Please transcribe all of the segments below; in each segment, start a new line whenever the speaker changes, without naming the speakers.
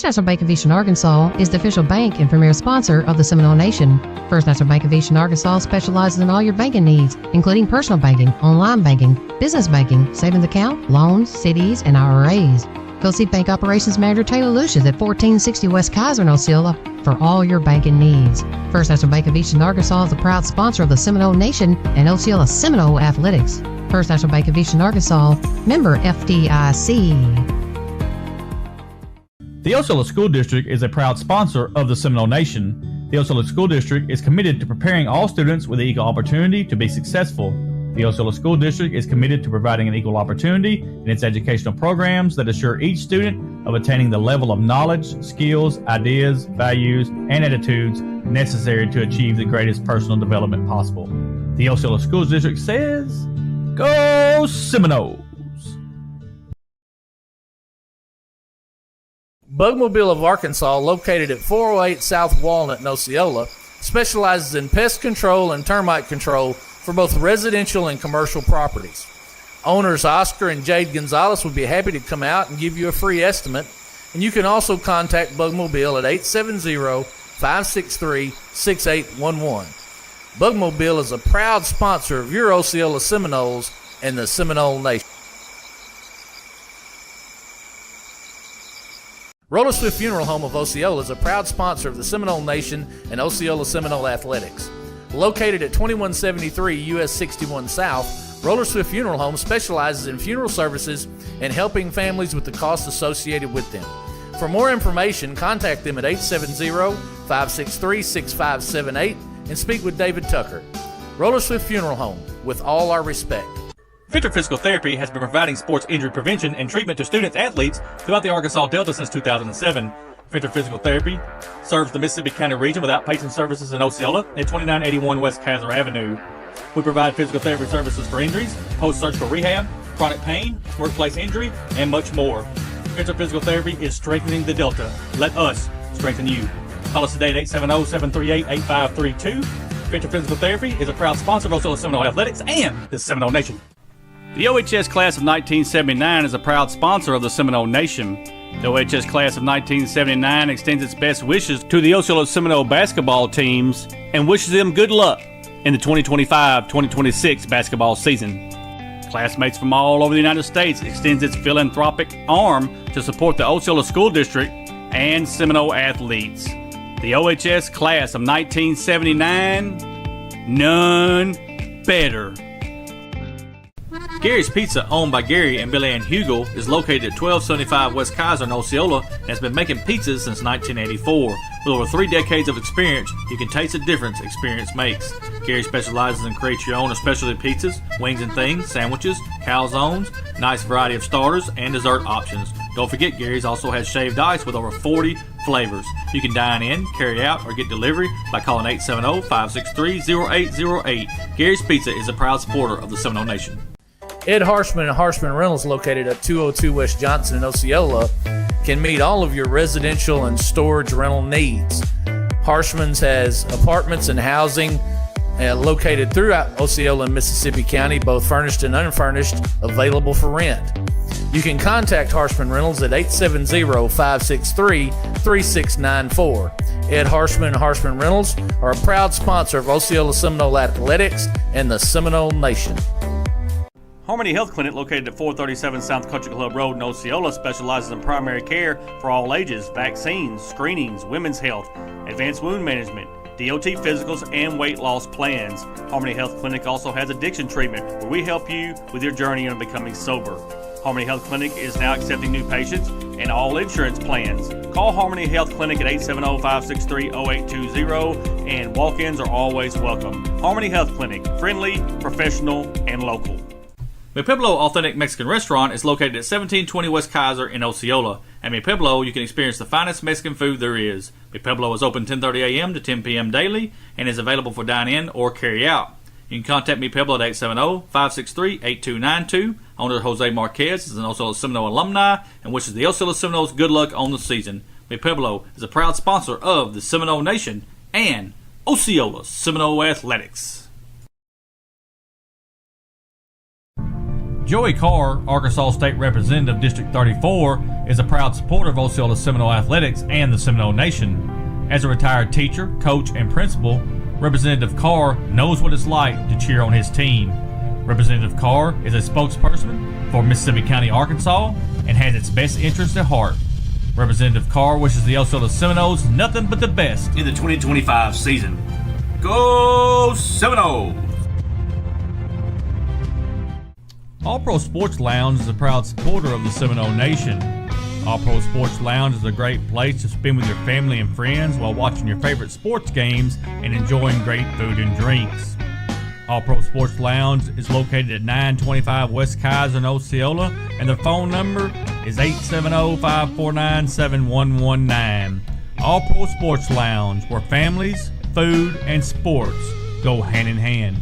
First National Bank of Eastern Arkansas is the official bank and premier sponsor of the Seminole Nation. First National Bank of Eastern Arkansas specializes in all your banking needs, including personal banking, online banking, business banking, savings account, loans, CDs, and IRAs. Go see Bank Operations Manager Taylor Lucius at 1460 West Kaiser in Osceola for all your banking needs. First National Bank of Eastern Arkansas is a proud sponsor of the Seminole Nation and Osceola Seminole Athletics. First National Bank of Eastern Arkansas, member FDIC.
The Osceola School District is a proud sponsor of the Seminole Nation. The Osceola School District is committed to preparing all students with equal opportunity to be successful. The Osceola School District is committed to providing an equal opportunity in its educational programs that assure each student of attaining the level of knowledge, skills, ideas, values, and attitudes necessary to achieve the greatest personal development possible. The Osceola School District says, Go Seminoles!
Bugmobile of Arkansas, located at 408 South Walnut in Osceola, specializes in pest control and termite control for both residential and commercial properties. Owners Oscar and Jade Gonzalez would be happy to come out and give you a free estimate, and you can also contact Bugmobile at 870-563-6811. Bugmobile is a proud sponsor of your Osceola Seminoles and the Seminole Nation. Roller Swift Funeral Home of Osceola is a proud sponsor of the Seminole Nation and Osceola Seminole Athletics. Located at 2173 US 61 South, Roller Swift Funeral Home specializes in funeral services and helping families with the costs associated with them. For more information, contact them at 870-563-6578 and speak with David Tucker. Roller Swift Funeral Home, with all our respect.
Venture Physical Therapy has been providing sports injury prevention and treatment to student athletes throughout the Arkansas Delta since 2007. Venture Physical Therapy serves the Mississippi County region with outpatient services in Osceola at 2981 West Kaiser Avenue. We provide physical therapy services for injuries, post-surgical rehab, chronic pain, workplace injury, and much more. Venture Physical Therapy is strengthening the Delta. Let us strengthen you. Call us today at 870-738-8532. Venture Physical Therapy is a proud sponsor of Osceola Seminole Athletics and the Seminole Nation. The OHS Class of 1979 is a proud sponsor of the Seminole Nation. The OHS Class of 1979 extends its best wishes to the Osceola Seminole basketball teams and wishes them good luck in the 2025-2026 basketball season. Classmates from all over the United States extends its philanthropic arm to support the Osceola School District and Seminole athletes. The OHS Class of 1979, none better. Gary's Pizza, owned by Gary and Billy Ann Hugel, is located at 1275 West Kaiser in Osceola and has been making pizzas since 1984. With over 3 decades of experience, you can taste the difference experience makes. Gary specializes in create your own specialty pizzas, wings and things, sandwiches, calzones, nice variety of starters, and dessert options. Don't forget, Gary's also has shaved ice with over 40 flavors. You can dine in, carry out, or get delivery by calling 870-563-0808. Gary's Pizza is a proud supporter of the Seminole Nation.
Ed Harshman and Harshman Rentals, located at 202 West Johnson in Osceola, can meet all of your residential and storage rental needs. Harshman's has apartments and housing located throughout Osceola and Mississippi County, both furnished and unfurnished, available for rent. You can contact Harshman Rentals at 870-563-3694. Ed Harshman and Harshman Rentals are a proud sponsor of Osceola Seminole Athletics and the Seminole Nation.
Harmony Health Clinic, located at 437 South Country Club Road in Osceola, specializes in primary care for all ages, vaccines, screenings, women's health, advanced wound management, DOT physicals, and weight loss plans. Harmony Health Clinic also has addiction treatment, where we help you with your journey into becoming sober. Harmony Health Clinic is now accepting new patients and all insurance plans. Call Harmony Health Clinic at 870-563-0820, and walk-ins are always welcome. Harmony Health Clinic, friendly, professional, and local. Mi Pueblo Authentic Mexican Restaurant is located at 1720 West Kaiser in Osceola. At Mi Pueblo, you can experience the finest Mexican food there is. Mi Pueblo is open 10:30 a.m. to 10 p.m. daily and is available for dine-in or carry-out. You can contact Mi Pueblo at 870-563-8292. Owner Jose Marquez is an Osceola Seminole alumni and wishes the Osceola Seminoles good luck on the season. Mi Pueblo is a proud sponsor of the Seminole Nation and Osceola Seminole Athletics. Joey Carr, Arkansas State Representative District 34, is a proud supporter of Osceola Seminole Athletics and the Seminole Nation. As a retired teacher, coach, and principal, Representative Carr knows what it's like to cheer on his team. Representative Carr is a spokesperson for Mississippi County, Arkansas, and has its best interests at heart. Representative Carr wishes the Osceola Seminoles nothing but the best in the 2025 season. Go Seminoles! All Pro Sports Lounge is a proud supporter of the Seminole Nation. All Pro Sports Lounge is a great place to spend with your family and friends while watching your favorite sports games and enjoying great food and drinks. All Pro Sports Lounge is located at 925 West Kaiser in Osceola, and their phone number is 870-549-7119. All Pro Sports Lounge, where families, food, and sports go hand in hand.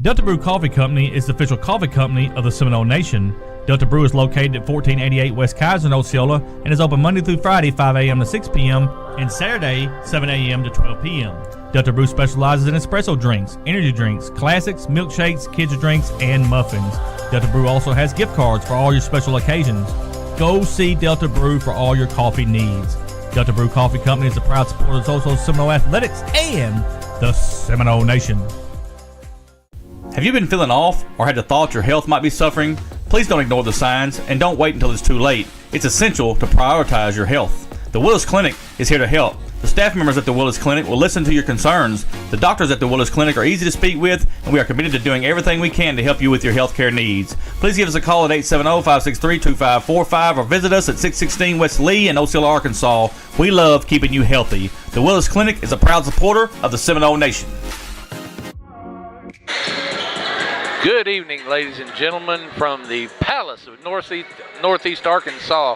Delta Brew Coffee Company is the official coffee company of the Seminole Nation. Delta Brew is located at 1488 West Kaiser in Osceola and is open Monday through Friday, 5 a.m. to 6 p.m. and Saturday, 7 a.m. to 12 p.m. Delta Brew specializes in espresso drinks, energy drinks, classics, milkshakes, kids' drinks, and muffins. Delta Brew also has gift cards for all your special occasions. Go see Delta Brew for all your coffee needs. Delta Brew Coffee Company is a proud supporter of Osceola Seminole Athletics and the Seminole Nation. Have you been feeling off or had the thought your health might be suffering? Please don't ignore the signs and don't wait until it's too late. It's essential to prioritize your health. The Willis Clinic is here to help. The staff members at the Willis Clinic will listen to your concerns. The doctors at the Willis Clinic are easy to speak with, and we are committed to doing everything we can to help you with your health care needs. Please give us a call at 870-563-2545 or visit us at 616 West Lee in Osceola, Arkansas. We love keeping you healthy. The Willis Clinic is a proud supporter of the Seminole Nation.
Good evening, ladies and gentlemen, from the Palace of Northeast Arkansas,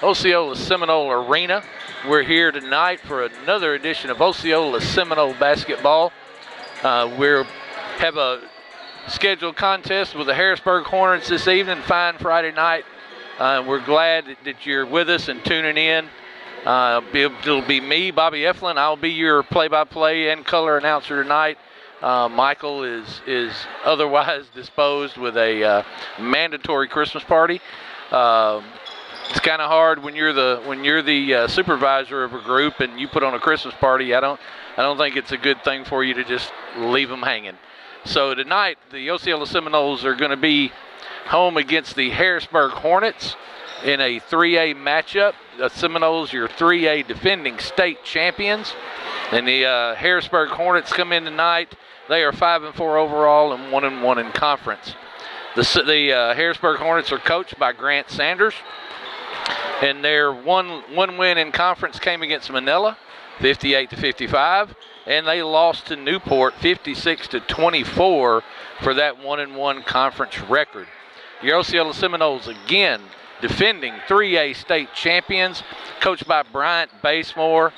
Osceola Seminole Arena. We're here tonight for another edition of Osceola Seminole basketball. We have a scheduled contest with the Harrisburg Hornets this evening, fine Friday night. We're glad that you're with us and tuning in. It'll be me, Bobby Eflin. I'll be your play-by-play and color announcer tonight. Michael is otherwise disposed with a mandatory Christmas party. It's kind of hard when you're the supervisor of a group and you put on a Christmas party. I don't think it's a good thing for you to just leave them hanging. So tonight the Osceola Seminoles are going to be home against the Harrisburg Hornets in a 3A matchup. The Seminoles, your 3A defending state champions, and the Harrisburg Hornets come in tonight. They are 5-4 overall and 1-1 in conference. The Harrisburg Hornets are coached by Grant Sanders, and their one win in conference came against Manila, 58-55, and they lost to Newport, 56-24, for that 1-1 conference record. Your Osceola Seminoles again defending 3A state champions, coached by Bryant Basemore.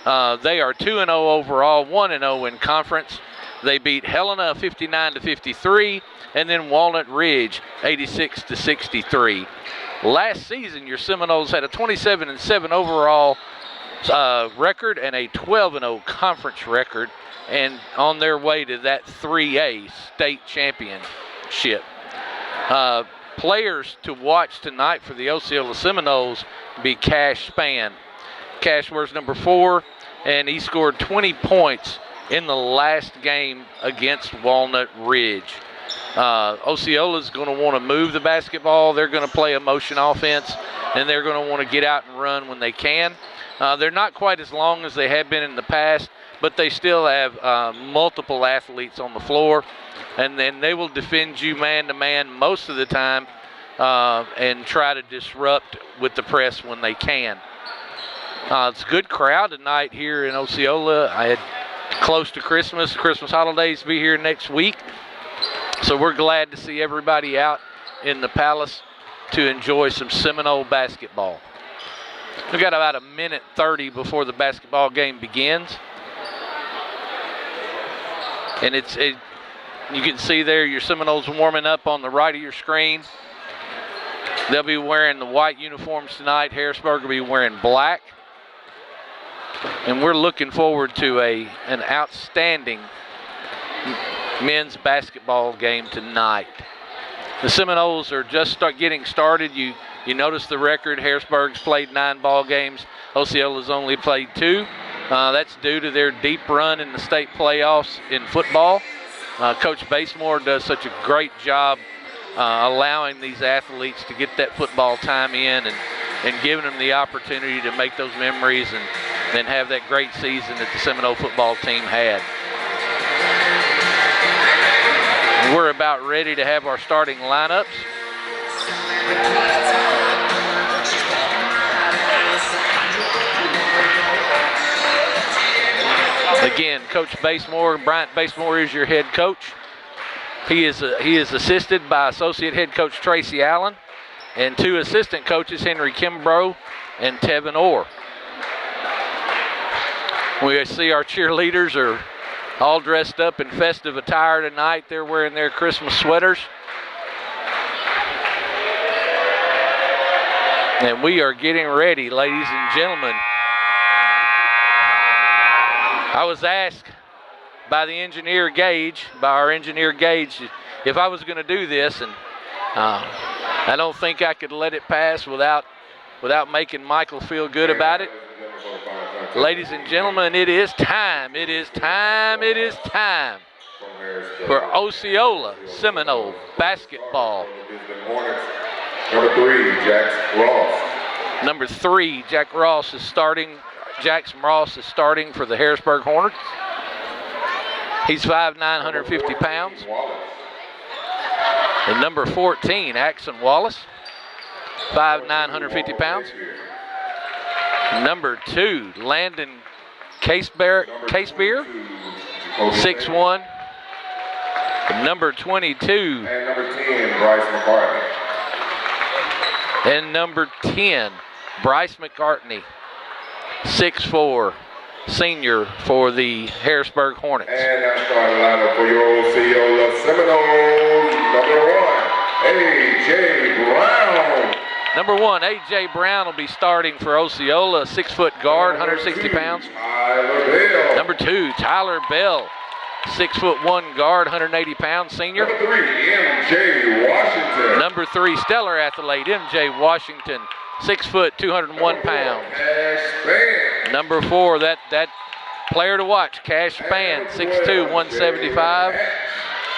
They are 2-0 overall, 1-0 in conference. They beat Helena 59-53, and then Walnut Ridge 86-63. Last season, your Seminoles had a 27-7 overall record and a 12-0 conference record, and on their way to that 3A state championship. Players to watch tonight for the Osceola Seminoles be Cash Spann. Cash wears number 4, and he scored 20 points in the last game against Walnut Ridge. Osceola's going to want to move the basketball. They're going to play a motion offense, and they're going to want to get out and run when they can. They're not quite as long as they have been in the past, but they still have multiple athletes on the floor, and then they will defend you man-to-man most of the time and try to disrupt with the press when they can. It's a good crowd tonight here in Osceola. I had close to Christmas. Christmas holidays be here next week. So we're glad to see everybody out in the Palace to enjoy some Seminole basketball. We've got about 1:30 before the basketball game begins. And you can see there your Seminoles warming up on the right of your screen. They'll be wearing the white uniforms tonight. Harrisburg will be wearing black. And we're looking forward to an outstanding men's basketball game tonight. The Seminoles are just getting started. You notice the record. Harrisburg's played 9 ball games. Osceola's only played 2. That's due to their deep run in the state playoffs in football. Coach Basemore does such a great job allowing these athletes to get that football time in and giving them the opportunity to make those memories and have that great season that the Seminole football team had. We're about ready to have our starting lineups. Again, Coach Basemore, Bryant Basemore is your head coach. He is assisted by Associate Head Coach Tracy Allen and 2 assistant coaches, Henry Kimbrough and Tevin Orr. We see our cheerleaders are all dressed up in festive attire tonight. They're wearing their Christmas sweaters. And we are getting ready, ladies and gentlemen. I was asked by our engineer Gage, if I was going to do this, and I don't think I could let it pass without making Michael feel good about it. Ladies and gentlemen, it is time for Osceola Seminole basketball. Number 3, Jack Ross is starting. Jackson Ross is starting for the Harrisburg Hornets. He's 5'9", 150 pounds. And number 14, Axon Wallace, 5'9", 150 pounds. Number 2, Landon Casebeer, 6'1". Number 22.
And number 10, Bryce McCartney.
And number 10, Bryce McCartney, 6'4", senior for the Harrisburg Hornets.
And now starting lineup for your Osceola Seminoles, number 1, A.J. Brown.
Number 1, A.J. Brown will be starting for Osceola, 6-foot guard, 160 pounds.
Tyler Bell.
Number 2, Tyler Bell, 6'1" guard, 180 pounds, senior.
Number 3, M.J. Washington.
Number 3, stellar athlete, M.J. Washington, 6 foot, 201 pounds.
Cash Span.
Number 4, that player to watch, Cash Span, 6'2", 175.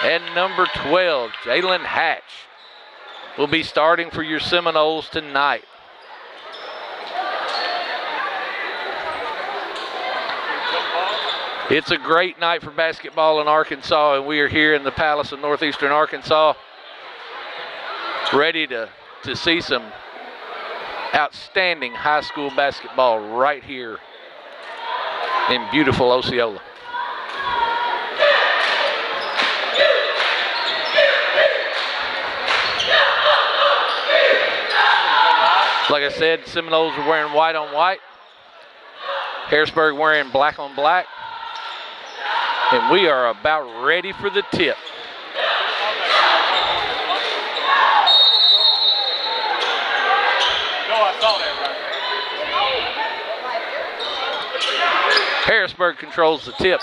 And number 12, Jalen Hatch, will be starting for your Seminoles tonight. It's a great night for basketball in Arkansas, and we are here in the Palace of Northeastern Arkansas, ready to see some outstanding high school basketball right here in beautiful Osceola. Like I said, Seminoles are wearing white on white. Harrisburg wearing black on black. And we are about ready for the tip. Harrisburg controls the tip.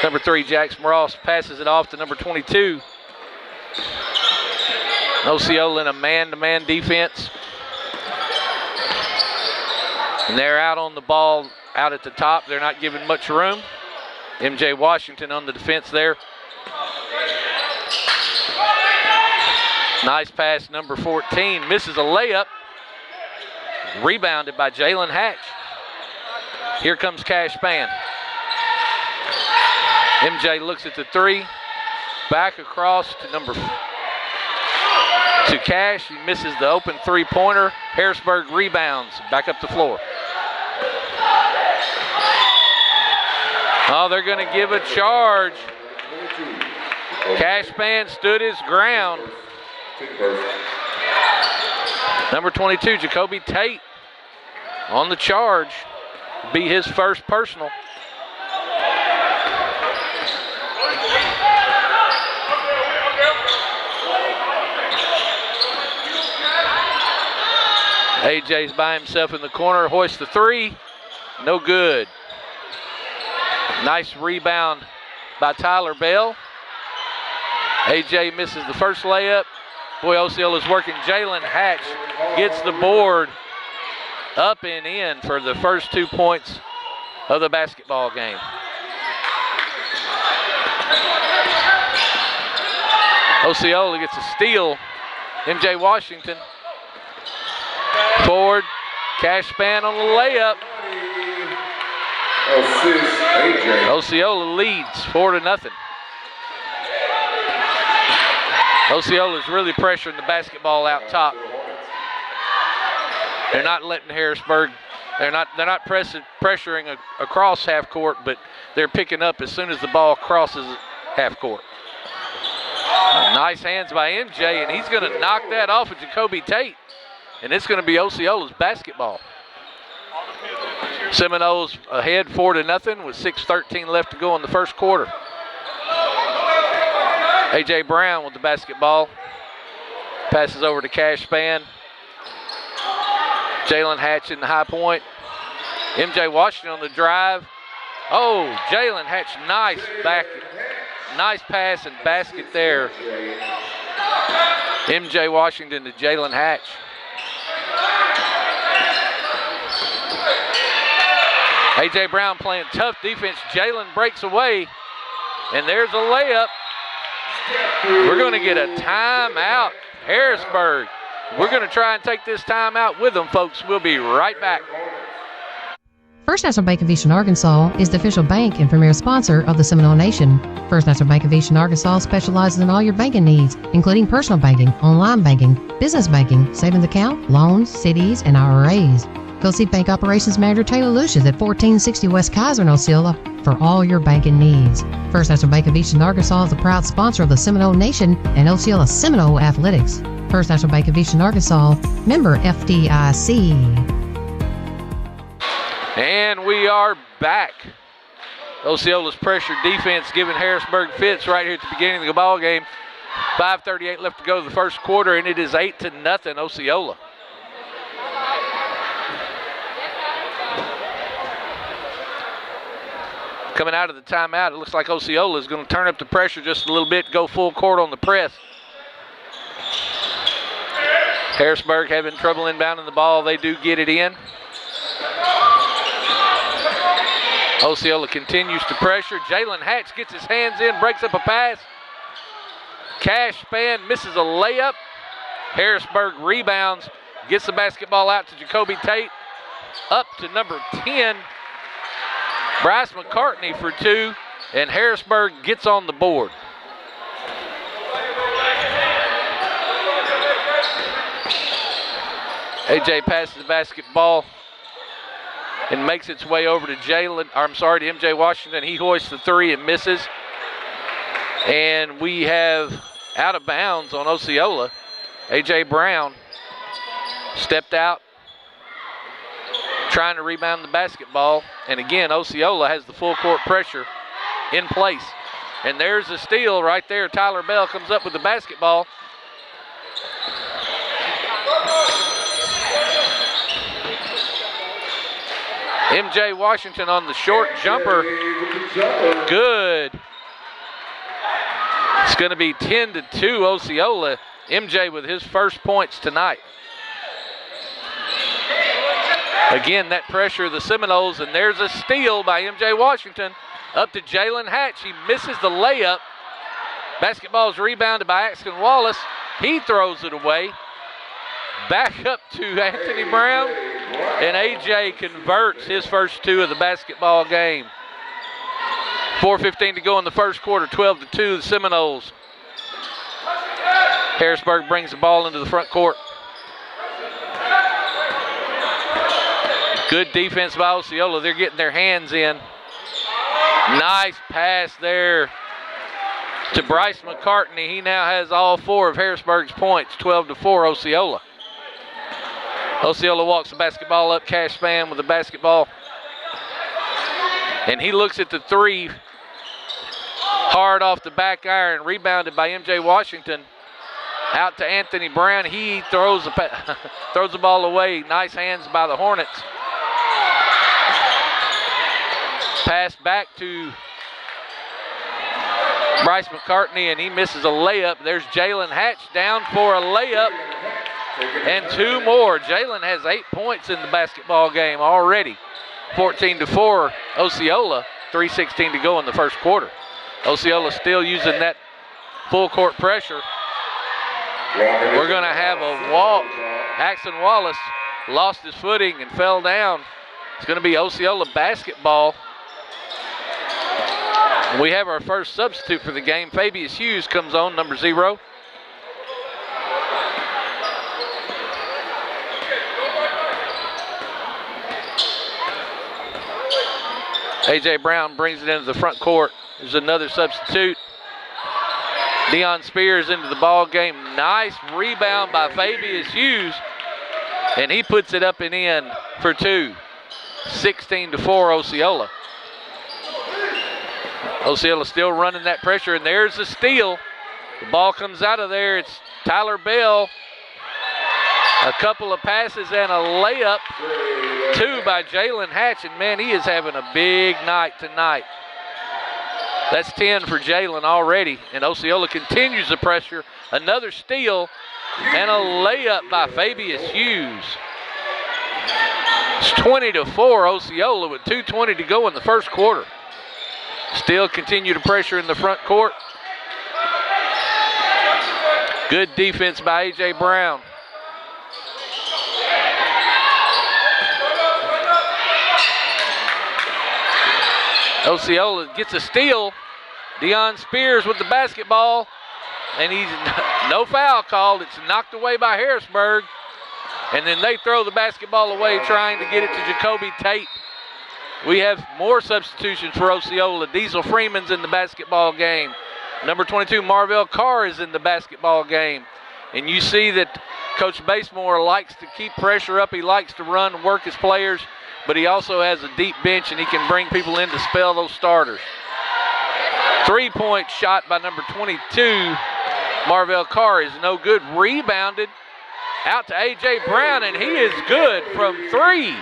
Number 3, Jackson Ross, passes it off to number 22. Osceola in a man-to-man defense. And they're out on the ball, out at the top. They're not giving much room. M.J. Washington on the defense there. Nice pass, number 14. Misses a layup. Rebounded by Jalen Hatch. Here comes Cash Span. MJ looks at the 3. Back across to Cash. He misses the open 3-pointer. Harrisburg rebounds. Back up the floor. Oh, they're going to give a charge. Cash Span stood his ground. Number 22, Jacoby Tate, on the charge. Be his first personal. AJ's by himself in the corner, hoists the 3. No good. Nice rebound by Tyler Bell. AJ misses the first layup. Boy, Osceola's working. Jalen Hatch gets the board up and in for the first 2 points of the basketball game. Osceola gets a steal. MJ Washington forward. Cash span on the layup.
Assist AJ.
Osceola leads 4-0. Osceola's really pressuring the basketball out top. They're not letting Harrisburg. They're not pressuring across half court, but they're picking up as soon as the ball crosses half court. Nice hands by MJ, and he's going to knock that off of Jacoby Tate, and it's going to be Osceola's basketball. Seminoles ahead 4-0 with 6:13 left to go in the first quarter. A.J. Brown with the basketball. Passes over to Cash Span. Jalen Hatch in the high point. MJ Washington on the drive. Oh, Jalen Hatch, nice pass and basket there. MJ Washington to Jalen Hatch. A.J. Brown playing tough defense. Jalen breaks away, and there's a layup. We're going to get a timeout, Harrisburg. We're going to try and take this timeout with them, folks. We'll be right back.
First National Bank of Eastern Arkansas is the official bank and premier sponsor of the Seminole Nation. First National Bank of Eastern Arkansas specializes in all your banking needs, including personal banking, online banking, business banking, savings account, loans, CDs, and IRAs. Go see Bank Operations Manager Taylor Lucius at 1460 West Kaiser in Osceola for all your banking needs. First National Bank of Eastern Arkansas is the proud sponsor of the Seminole Nation and Osceola Seminole Athletics. First National Bank of Eastern Arkansas, member FDIC.
And we are back. Osceola's pressure defense giving Harrisburg fits right here at the beginning of the ball game. 5:38 left to go to the first quarter, and it is 8-0 Osceola. Coming out of the timeout, it looks like Osceola is going to turn up the pressure just a little bit, go full court on the press. Harrisburg having trouble inbounding the ball. They do get it in. Osceola continues to pressure. Jalen Hatch gets his hands in, breaks up a pass. Cash Span misses a layup. Harrisburg rebounds, gets the basketball out to Jacoby Tate. Up to number 10. Bryce McCartney for 2, and Harrisburg gets on the board. AJ passes the basketball and makes its way over to MJ Washington. He hoists the 3 and misses. And we have out of bounds on Osceola. AJ Brown stepped out, trying to rebound the basketball. And again, Osceola has the full court pressure in place. And there's a steal right there. Tyler Bell comes up with the basketball. MJ Washington on the short jumper. Good. It's going to be 10-2 Osceola. MJ with his first points tonight. Again, that pressure of the Seminoles, and there's a steal by MJ Washington up to Jalen Hatch. He misses the layup. Basketball is rebounded by Axton Wallace. He throws it away. Back up to Anthony Brown, and AJ converts his first 2 of the basketball game. 4:15 to go in the first quarter, 12-2 the Seminoles. Harrisburg brings the ball into the front court. Good defense by Osceola. They're getting their hands in. Nice pass there to Bryce McCartney. He now has all 4 of Harrisburg's points, 12-4 Osceola. Osceola walks the basketball up. Cash Span with the basketball. And he looks at the 3. Hard off the back iron. Rebounded by MJ Washington. Out to Anthony Brown. He throws the ball away. Nice hands by the Hornets. Pass back to Bryce McCartney, and he misses a layup. There's Jalen Hatch down for a layup and 2 more. Jalen has 8 points in the basketball game already. 14-4 Osceola, 3:16 to go in the first quarter. Osceola still using that full court pressure. We're going to have a walk. Axon Wallace lost his footing and fell down. It's going to be Osceola basketball. We have our first substitute for the game. Fabius Hughes comes on, number 0. A.J. Brown brings it into the front court. There's another substitute. Deion Spears into the ball game. Nice rebound by Fabius Hughes, and he puts it up and in for 2. 16-4 Osceola. Osceola still running that pressure, and there's the steal. The ball comes out of there. It's Tyler Bell. A couple of passes and a layup. 2 by Jalen Hatch, and man, he is having a big night tonight. That's 10 for Jalen already, and Osceola continues the pressure. Another steal and a layup by Fabius Hughes. It's 20-4 Osceola with 2:20 to go in the first quarter. Still continue to pressure in the front court. Good defense by A.J. Brown. Osceola gets a steal. Deion Spears with the basketball, and he's no foul called. It's knocked away by Harrisburg, and then they throw the basketball away trying to get it to Jacoby Tate. We have more substitutions for Osceola. Diesel Freeman's in the basketball game. Number 22, Marvell Carr is in the basketball game. And you see that Coach Basemore likes to keep pressure up. He likes to run and work his players, but he also has a deep bench, and he can bring people in to spell those starters. 3-point shot by number 22, Marvell Carr, is no good. Rebounded out to A.J. Brown, and he is good from 3.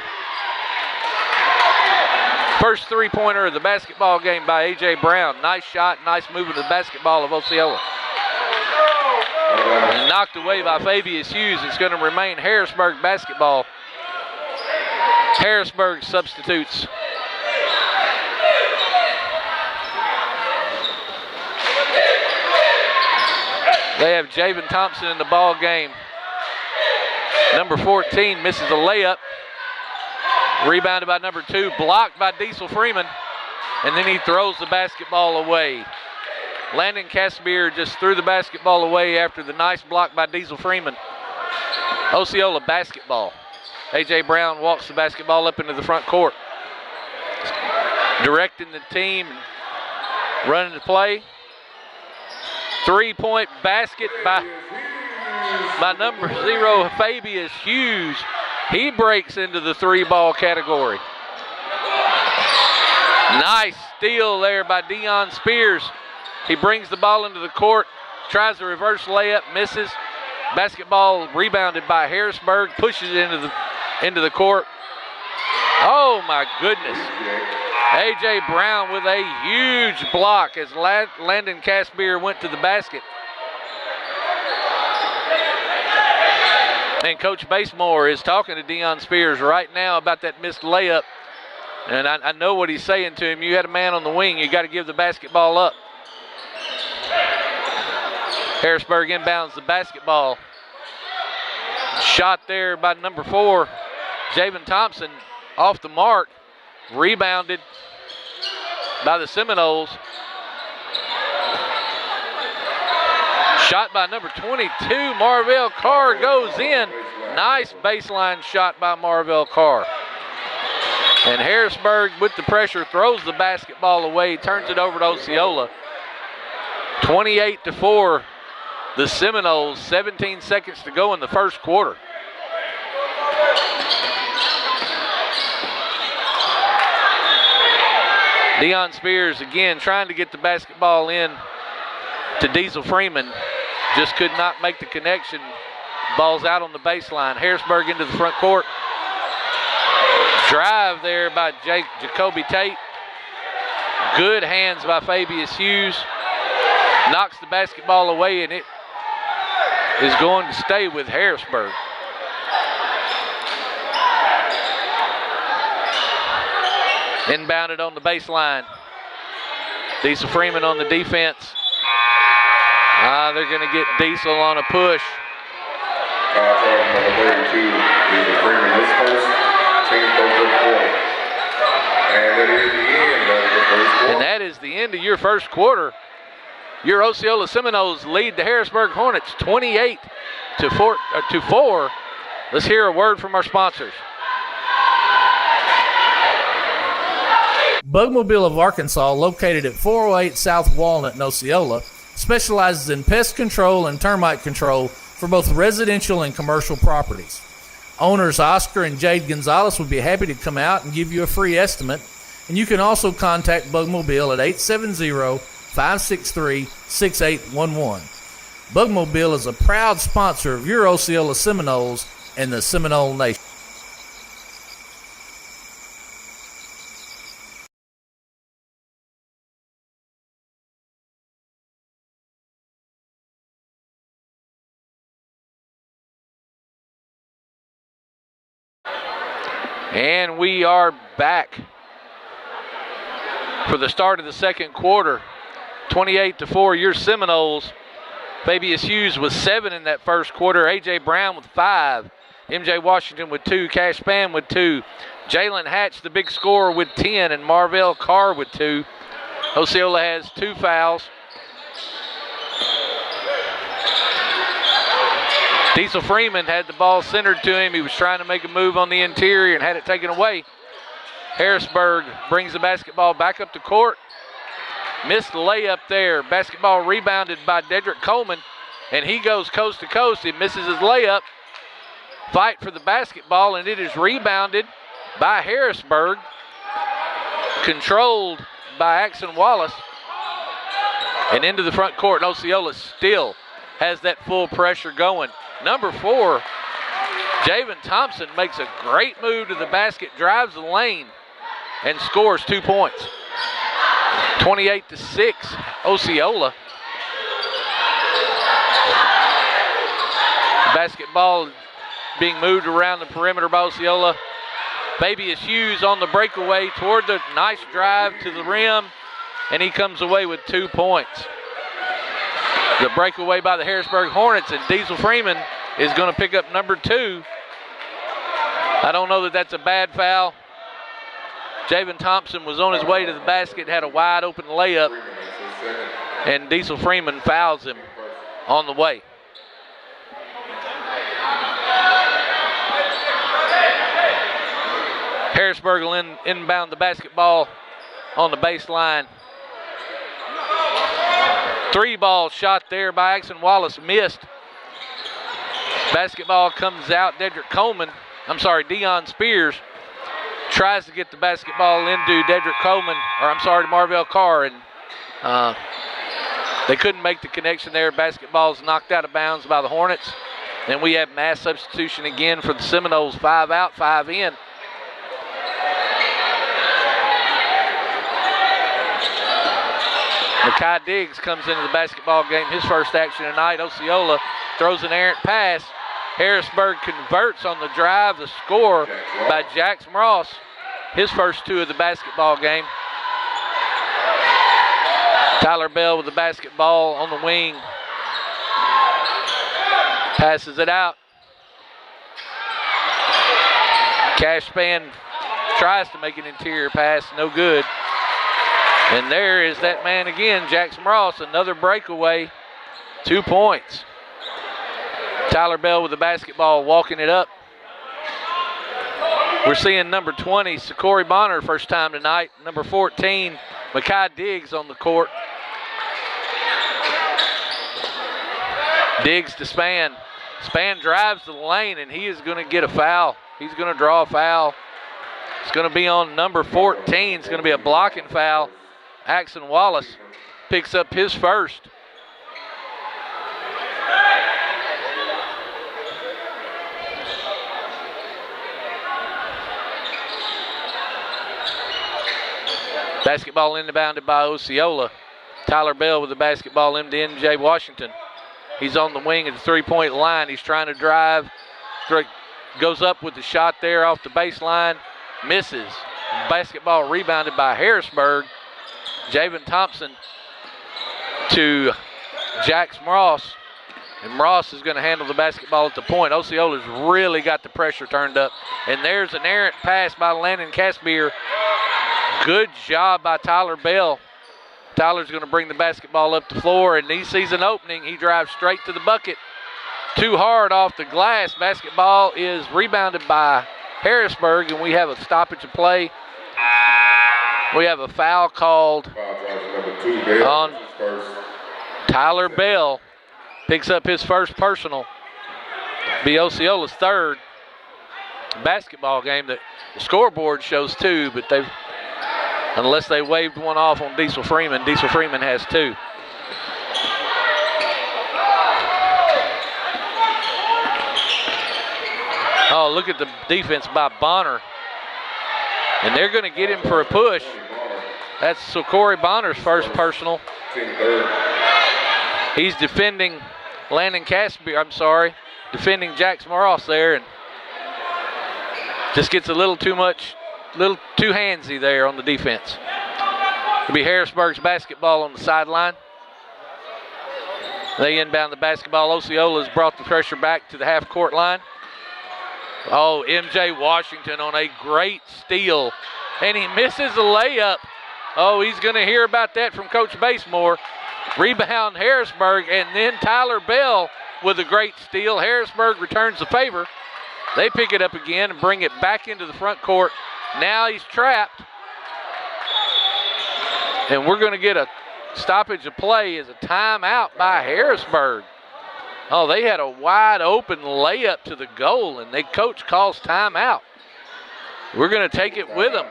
First 3-pointer of the basketball game by A.J. Brown. Nice shot, nice movement of the basketball of Osceola. And knocked away by Fabius Hughes. It's going to remain Harrisburg basketball. Harrisburg substitutes. They have Javen Thompson in the ball game. Number 14 misses a layup. Rebounded by number 2, blocked by Diesel Freeman, and then he throws the basketball away. Landon Casimir just threw the basketball away after the nice block by Diesel Freeman. Osceola basketball. A.J. Brown walks the basketball up into the front court, directing the team, running the play. 3-point basket by number 0, Fabius Hughes. He breaks into the 3-ball category. Nice steal there by Deion Spears. He brings the ball into the court, tries a reverse layup, misses. Basketball rebounded by Harrisburg, pushes it into the court. Oh my goodness. A.J. Brown with a huge block as Landon Casimir went to the basket. And Coach Basemore is talking to Deion Spears right now about that missed layup. And I know what he's saying to him. You had a man on the wing. You got to give the basketball up. Harrisburg inbounds the basketball. Shot there by number 4, Javen Thompson, off the mark. Rebounded by the Seminoles. Shot by number 22, Marvell Carr, goes in. Nice baseline shot by Marvell Carr. And Harrisburg with the pressure throws the basketball away, turns it over to Osceola. 28-4, the Seminoles, 17 seconds to go in the first quarter. Deion Spears again trying to get the basketball in to Diesel Freeman. Just could not make the connection. Ball's out on the baseline. Harrisburg into the front court. Drive there by Jacoby Tate. Good hands by Fabius Hughes. knocks the basketball away, and it is going to stay with Harrisburg. Inbounded on the baseline. Diesel Freeman on the defense. They're going to get Diesel on a push.
Number 32, Diesel Freeman, his first team first quarter. And that is the end of the first quarter.
And that is the end of your first quarter. Your Osceola Seminoles lead the Harrisburg Hornets 28 to 4. Let's hear a word from our sponsors.
Bugmobile of Arkansas, located at 408 South Walnut in Osceola, specializes in pest control and termite control for both residential and commercial properties. Owners Oscar and Jade Gonzalez would be happy to come out and give you a free estimate, and you can also contact Bugmobile at 870-563-6811. Bugmobile is a proud sponsor of your Osceola Seminoles and the Seminole Nation.
And we are back for the start of the second quarter. 28 to 4, your Seminoles. Fabius Hughes with 7 in that first quarter. A.J. Brown with 5. M.J. Washington with 2. Cash Spann with 2. Jalen Hatch, the big scorer, with 10. And Marvell Carr with 2. Osceola has 2 fouls. Diesel Freeman had the ball centered to him. He was trying to make a move on the interior and had it taken away. Harrisburg brings the basketball back up to court. Missed the layup there. Basketball rebounded by Dedrick Coleman, and he goes coast to coast. He misses his layup. Fight for the basketball, and it is rebounded by Harrisburg. Controlled by Axon Wallace. And into the front court, and Osceola still has that full pressure going. Number 4, Javen Thompson makes a great move to the basket, drives the lane, and scores 2 points. 28 to 6, Osceola. Basketball being moved around the perimeter by Osceola. Fabius Hughes on the breakaway toward the nice drive to the rim, and he comes away with 2 points. The breakaway by the Harrisburg Hornets, and Diesel Freeman is going to pick up number 2. I don't know that that's a bad foul. Javen Thompson was on his way to the basket, had a wide open layup, and Diesel Freeman fouls him on the way. Harrisburg will inbound the basketball on the baseline. 3 ball shot there by Axon Wallace, missed. Basketball comes out. Deion Spears tries to get the basketball into to Marvell Carr, and they couldn't make the connection there. Basketball's knocked out of bounds by the Hornets, and we have mass substitution again for the Seminoles. 5 out, 5 in. Makai Diggs comes into the basketball game, his first action tonight. Osceola throws an errant pass. Harrisburg converts on the drive. The score by Jackson Ross, his first 2 of the basketball game. Tyler Bell with the basketball on the wing. Passes it out. Cash Spann tries to make an interior pass, no good. And there is that man again, Jackson Ross, another breakaway, 2 points. Tyler Bell with the basketball, walking it up. We're seeing number 20, Sakori Bonner, first time tonight. Number 14, Makai Diggs on the court. Diggs to Spann. Spann drives the lane, and he is going to get a foul. He's going to draw a foul. It's going to be on number 14. It's going to be a blocking foul. Axon Wallace picks up his first. Basketball inbounded by Osceola. Tyler Bell with the basketball into MJ Washington. He's on the wing at the three-point line. He's trying to drive. Goes up with the shot there off the baseline. Misses. Basketball rebounded by Harrisburg. Javen Thompson to Jax Ross. And Ross is going to handle the basketball at the point. Osceola's really got the pressure turned up. And there's an errant pass by Landon Caspier. Good job by Tyler Bell. Tyler's going to bring the basketball up the floor, and he sees an opening. He drives straight to the bucket. Too hard off the glass. Basketball is rebounded by Harrisburg, and we have a stoppage of play. We have a foul called on Tyler Bell. Picks up his first personal. Be Osceola's third basketball game. The scoreboard shows 2, but unless they waved one off on Diesel Freeman has 2. Oh, look at the defense by Bonner. And they're going to get him for a push. That's Corey Bonner's first personal. He's defending Landon Caspier, defending Jax Ross there, and just gets a little too handsy there on the defense. It'll be Harrisburg's basketball on the sideline. They inbound the basketball. Osceola's brought the pressure back to the half-court line. Oh, MJ Washington on a great steal, and he misses a layup. Oh, he's going to hear about that from Coach Basemore. Rebound Harrisburg, and then Tyler Bell with a great steal. Harrisburg returns the favor. They pick it up again and bring it back into the front court. Now he's trapped. And we're going to get a stoppage of play as a timeout by Harrisburg. Oh, they had a wide open layup to the goal, and the coach calls timeout. We're going to take it with them.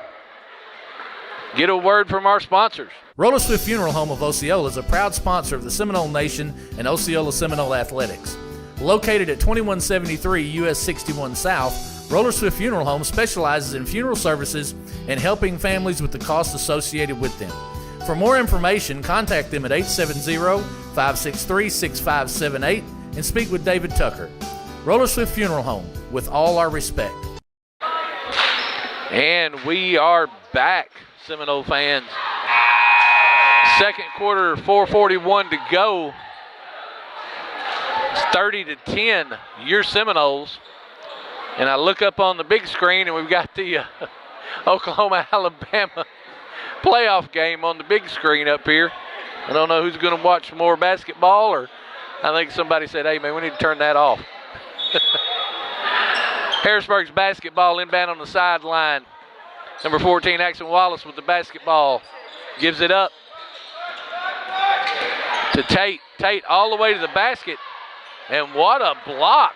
Get a word from our sponsors.
Roller Swift Funeral Home of Osceola is a proud sponsor of the Seminole Nation and Osceola Seminole Athletics. Located at 2173 US 61 South, Roller Swift Funeral Home specializes in funeral services and helping families with the costs associated with them. For more information, contact them at 870-563-6578 and speak with David Tucker. Roller Swift Funeral Home, with all our respect.
And we are back, Seminole fans. Second quarter, 4:41 to go. It's 30-10, your Seminoles. And I look up on the big screen, and we've got the Oklahoma-Alabama playoff game on the big screen up here. I don't know who's going to watch more basketball, or I think somebody said, hey, man, we need to turn that off. Harrisburg's basketball inbound on the sideline. Number 14, Axon Wallace with the basketball. Gives it up to Tate. Tate all the way to the basket. And what a block.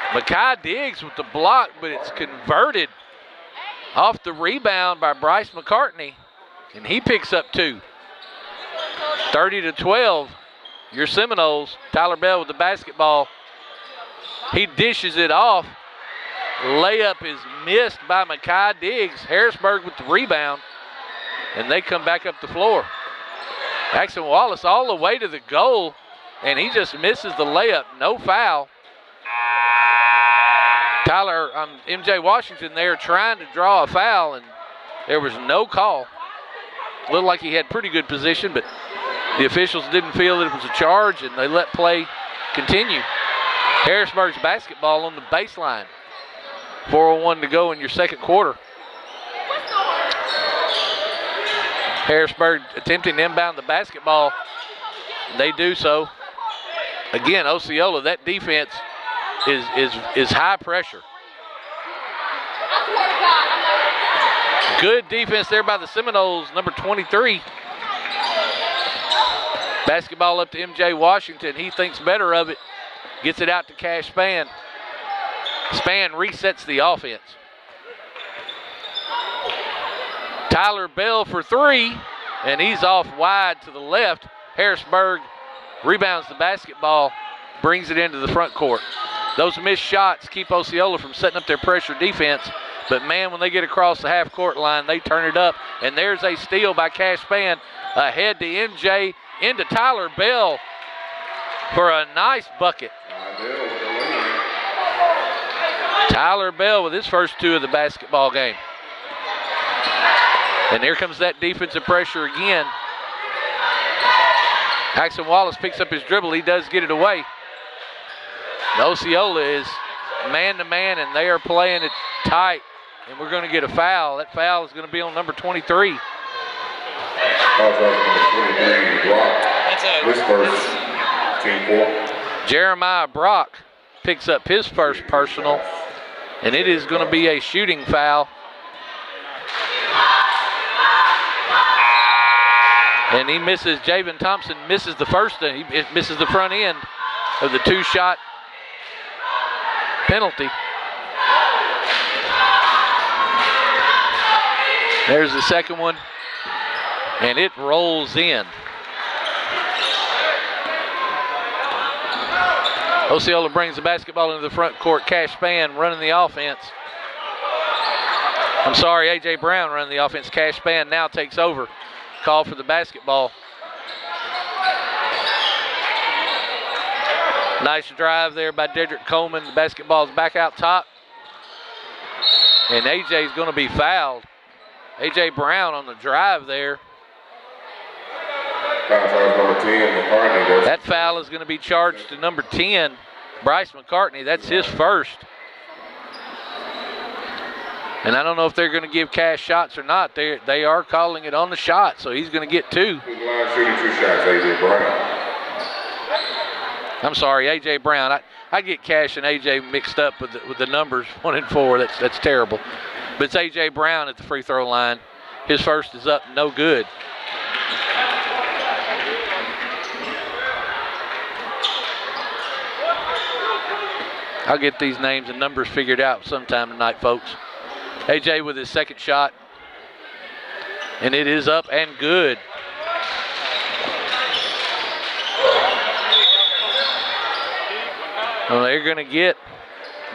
Makai Diggs with the block, but it's converted off the rebound by Bryce McCartney. And he picks up 2. 30-12, your Seminoles. Tyler Bell with the basketball. He dishes it off. Layup is missed by Makai Diggs. Harrisburg with the rebound. And they come back up the floor. Axon Wallace all the way to the goal, and he just misses the layup. No foul. MJ Washington there trying to draw a foul, and there was no call. Looked like he had pretty good position, but the officials didn't feel that it was a charge, and they let play continue. Harrisburg's basketball on the baseline. 4:01 to go in your second quarter. Harrisburg attempting to inbound the basketball. They do so. Again, Osceola, that defense is high pressure. Good defense there by the Seminoles, number 23. Basketball up to MJ Washington. He thinks better of it. Gets it out to Cash Spann. Spann resets the offense. Tyler Bell for 3, and he's off wide to the left. Harrisburg rebounds the basketball, brings it into the front court. Those missed shots keep Osceola from setting up their pressure defense. But, man, when they get across the half-court line, they turn it up. And there's a steal by Cash Span ahead to MJ, into Tyler Bell for a nice bucket. Tyler Bell with his first 2 of the basketball game. And here comes that defensive pressure again. Axon Wallace picks up his dribble. He does get it away. Osceola is man-to-man, and they are playing it tight. And we're going to get a foul. That foul is going to be on number 23. Jeremiah Brock picks up his first personal, and it is going to be a shooting foul. And he misses. Javen Thompson misses the first. He misses the front end of the 2-shot penalty. There's the second one, and it rolls in. Osceola brings the basketball into the front court. Cash Span running the offense. I'm sorry, A.J. Brown running the offense. Cash Span now takes over. Call for the basketball. Nice drive there by Dedrick Coleman. The basketball's back out top. And A.J.'s going to be fouled. A.J. Brown on the drive there. That foul is going to be charged to number 10, Bryce McCartney. That's his first. And I don't know if they're going to give Cash shots or not. They are calling it on the shot, so he's going to get 2.
Shooting 2 shots, A.J. Brown.
I'm sorry, A.J. Brown. I get Cash and A.J. mixed up with the numbers 1 and 4. That's terrible. But it's A.J. Brown at the free throw line. His first is up, no good. I'll get these names and numbers figured out sometime tonight, folks. A.J. with his second shot. And it is up and good. Well, they're going to get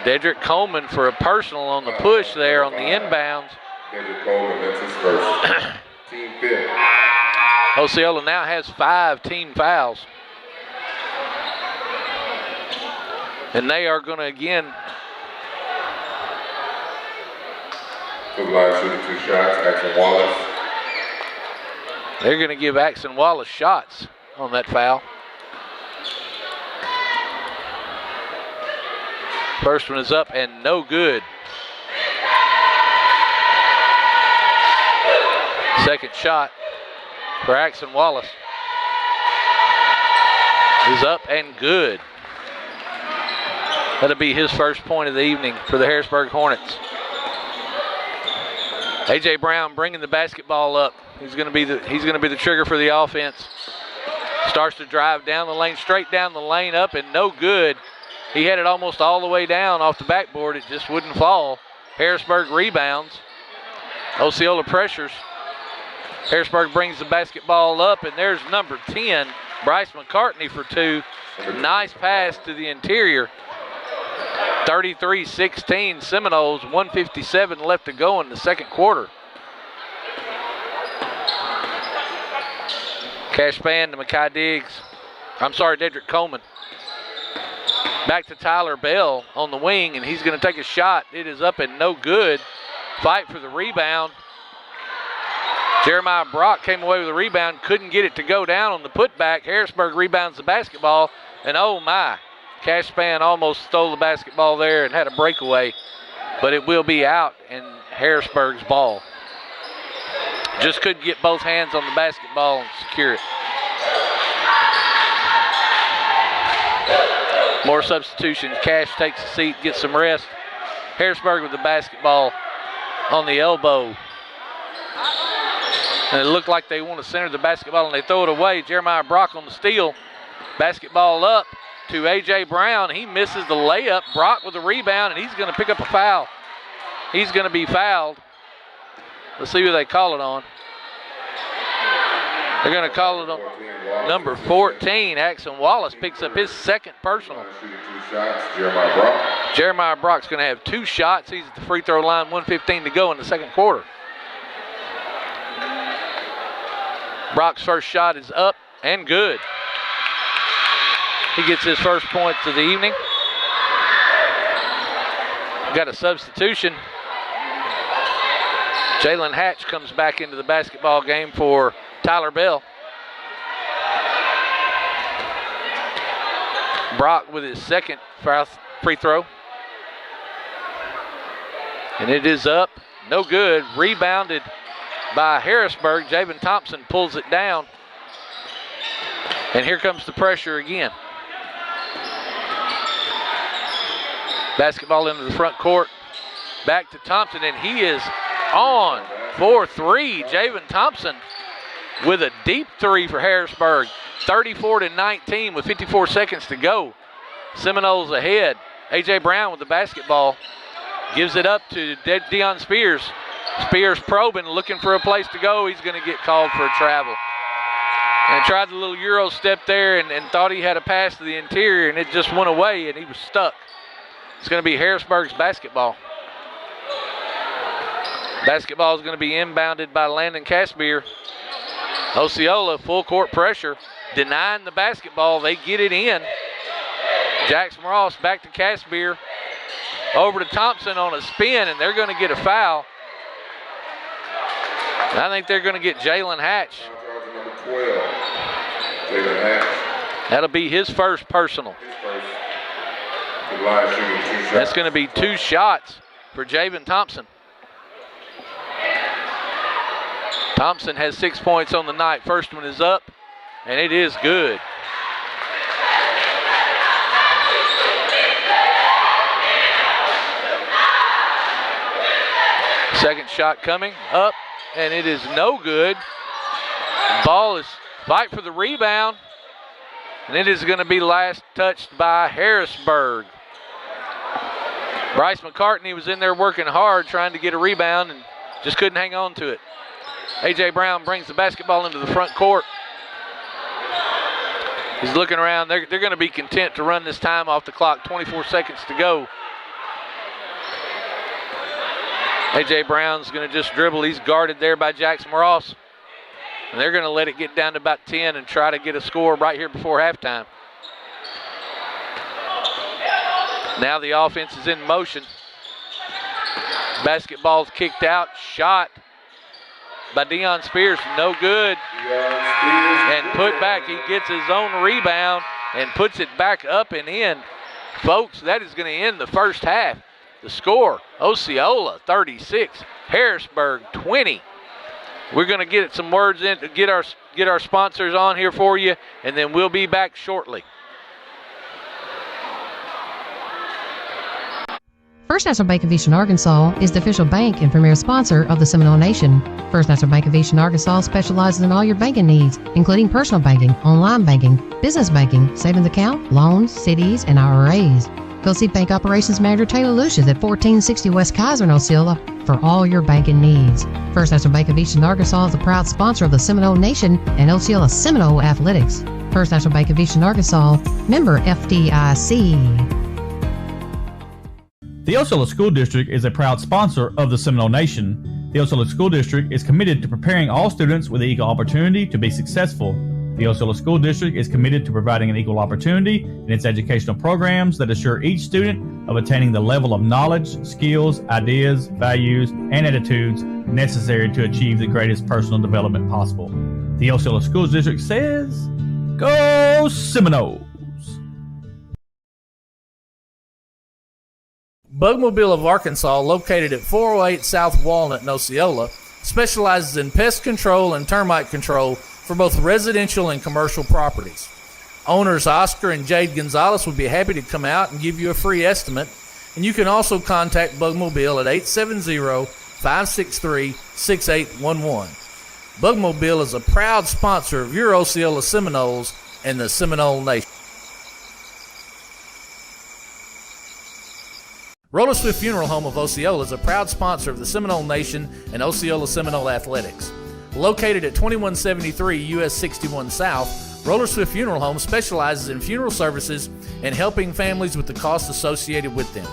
Dedrick Coleman for a personal on the push there on the inbounds.
Dedrick Coleman, that's his first. Team 5th.
Osceola now has 5 team fouls. And they are going to again.
Shooting 2 shots, Axon Wallace.
They're going to give Axon Wallace shots on that foul. First one is up and no good. Second shot for Axon Wallace is up and good. That'll be his first point of the evening for the Harrisburg Hornets. A.J. Brown bringing the basketball up. He's going to be the trigger for the offense. Starts to drive down the lane, straight down the lane, up and no good. He had it almost all the way down off the backboard. It just wouldn't fall. Harrisburg rebounds. Osceola pressures. Harrisburg brings the basketball up, and there's number 10, Bryce McCartney for 2. Nice pass to the interior. 33-16 Seminoles, 1:57 left to go in the second quarter. Cash Span to Makai Diggs. Dedrick Coleman. Back to Tyler Bell on the wing, and he's going to take a shot. It is up and no good. Fight for the rebound. Jeremiah Brock came away with the rebound, couldn't get it to go down on the putback. Harrisburg rebounds the basketball, and oh my, Cash Span almost stole the basketball there and had a breakaway, but it will be out and Harrisburg's ball. Just couldn't get both hands on the basketball and secure it. More substitutions. Cash takes a seat, gets some rest. Harrisburg with the basketball on the elbow. And it looked like they want to center the basketball and they throw it away. Jeremiah Brock on the steal. Basketball up to A.J. Brown. He misses the layup. Brock with the rebound, and he's going to pick up a foul. He's going to be fouled. Let's see who they call it on. They're going to call it number 14. Axon Wallace picks up his second personal. Jeremiah Brock's going to have 2 shots. He's at the free throw line, 1:15 to go in the second quarter. Brock's first shot is up and good. He gets his first points of the evening. Got a substitution. Jalen Hatch comes back into the basketball game for Tyler Bell. Brock with his second free throw. And it is up, no good. Rebounded by Harrisburg. Javen Thompson pulls it down. And here comes the pressure again. Basketball into the front court. Back to Thompson, and he is on for 3. Javen Thompson with a deep 3 for Harrisburg. 34-19 with 54 seconds to go. Seminoles ahead. A.J. Brown with the basketball. Gives it up to Deion Spears. Spears probing, looking for a place to go. He's going to get called for a travel. And tried the little Euro step there and thought he had a pass to the interior, and it just went away, and he was stuck. It's going to be Harrisburg's basketball. Basketball is going to be inbounded by Landon Caspier. Osceola, full court pressure, denying the basketball. They get it in. Jackson Ross back to Caspier. Over to Thompson on a spin, and they're going to get a foul. I think they're going to get Jalen Hatch. That'll be his first personal. That's going to be 2 shots for Javen Thompson. Thompson has 6 points on the night. First one is up, and it is good. Second shot coming up, and it is no good. Ball is fight for the rebound, and it is going to be last touched by Harrisburg. Bryce McCartney was in there working hard trying to get a rebound and just couldn't hang on to it. A.J. Brown brings the basketball into the front court. He's looking around. They're going to be content to run this time off the clock. 24 seconds to go. A.J. Brown's going to just dribble. He's guarded there by Jackson Ross. And they're going to let it get down to about 10 and try to get a score right here before halftime. Now the offense is in motion. Basketball's kicked out. Shot by Deion Spears. No good. And put back. He gets his own rebound and puts it back up and in. Folks, that is going to end the first half. The score, Osceola 36, Harrisburg 20. We're going to get some words in to get our sponsors on here for you, and then we'll be back shortly.
First National Bank of Eastern Arkansas is the official bank and premier sponsor of the Seminole Nation. First National Bank of Eastern Arkansas specializes in all your banking needs, including personal banking, online banking, business banking, savings account, loans, CDs, and IRAs. Go see Bank Operations Manager Taylor Lucius at 1460 West Kaiser in Osceola for all your banking needs. First National Bank of Eastern Arkansas is a proud sponsor of the Seminole Nation and Osceola Seminole Athletics. First National Bank of Eastern Arkansas, member FDIC.
The Osceola School District is a proud sponsor of the Seminole Nation. The Osceola School District is committed to preparing all students with equal opportunity to be successful. The Osceola School District is committed to providing an equal opportunity in its educational programs that assure each student of attaining the level of knowledge, skills, ideas, values, and attitudes necessary to achieve the greatest personal development possible. The Osceola School District says, Go Seminoles!
Bugmobile of Arkansas, located at 408 South Walnut in Osceola, specializes in pest control and termite control for both residential and commercial properties. Owners Oscar and Jade Gonzalez would be happy to come out and give you a free estimate, and you can also contact Bugmobile at 870-563-6811. Bugmobile is a proud sponsor of your Osceola Seminoles and the Seminole Nation. Roller Swift Funeral Home of Osceola is a proud sponsor of the Seminole Nation and Osceola Seminole Athletics.
Located at 2173 US 61 South, Roller Swift Funeral Home specializes in funeral services and helping families with the costs associated with them.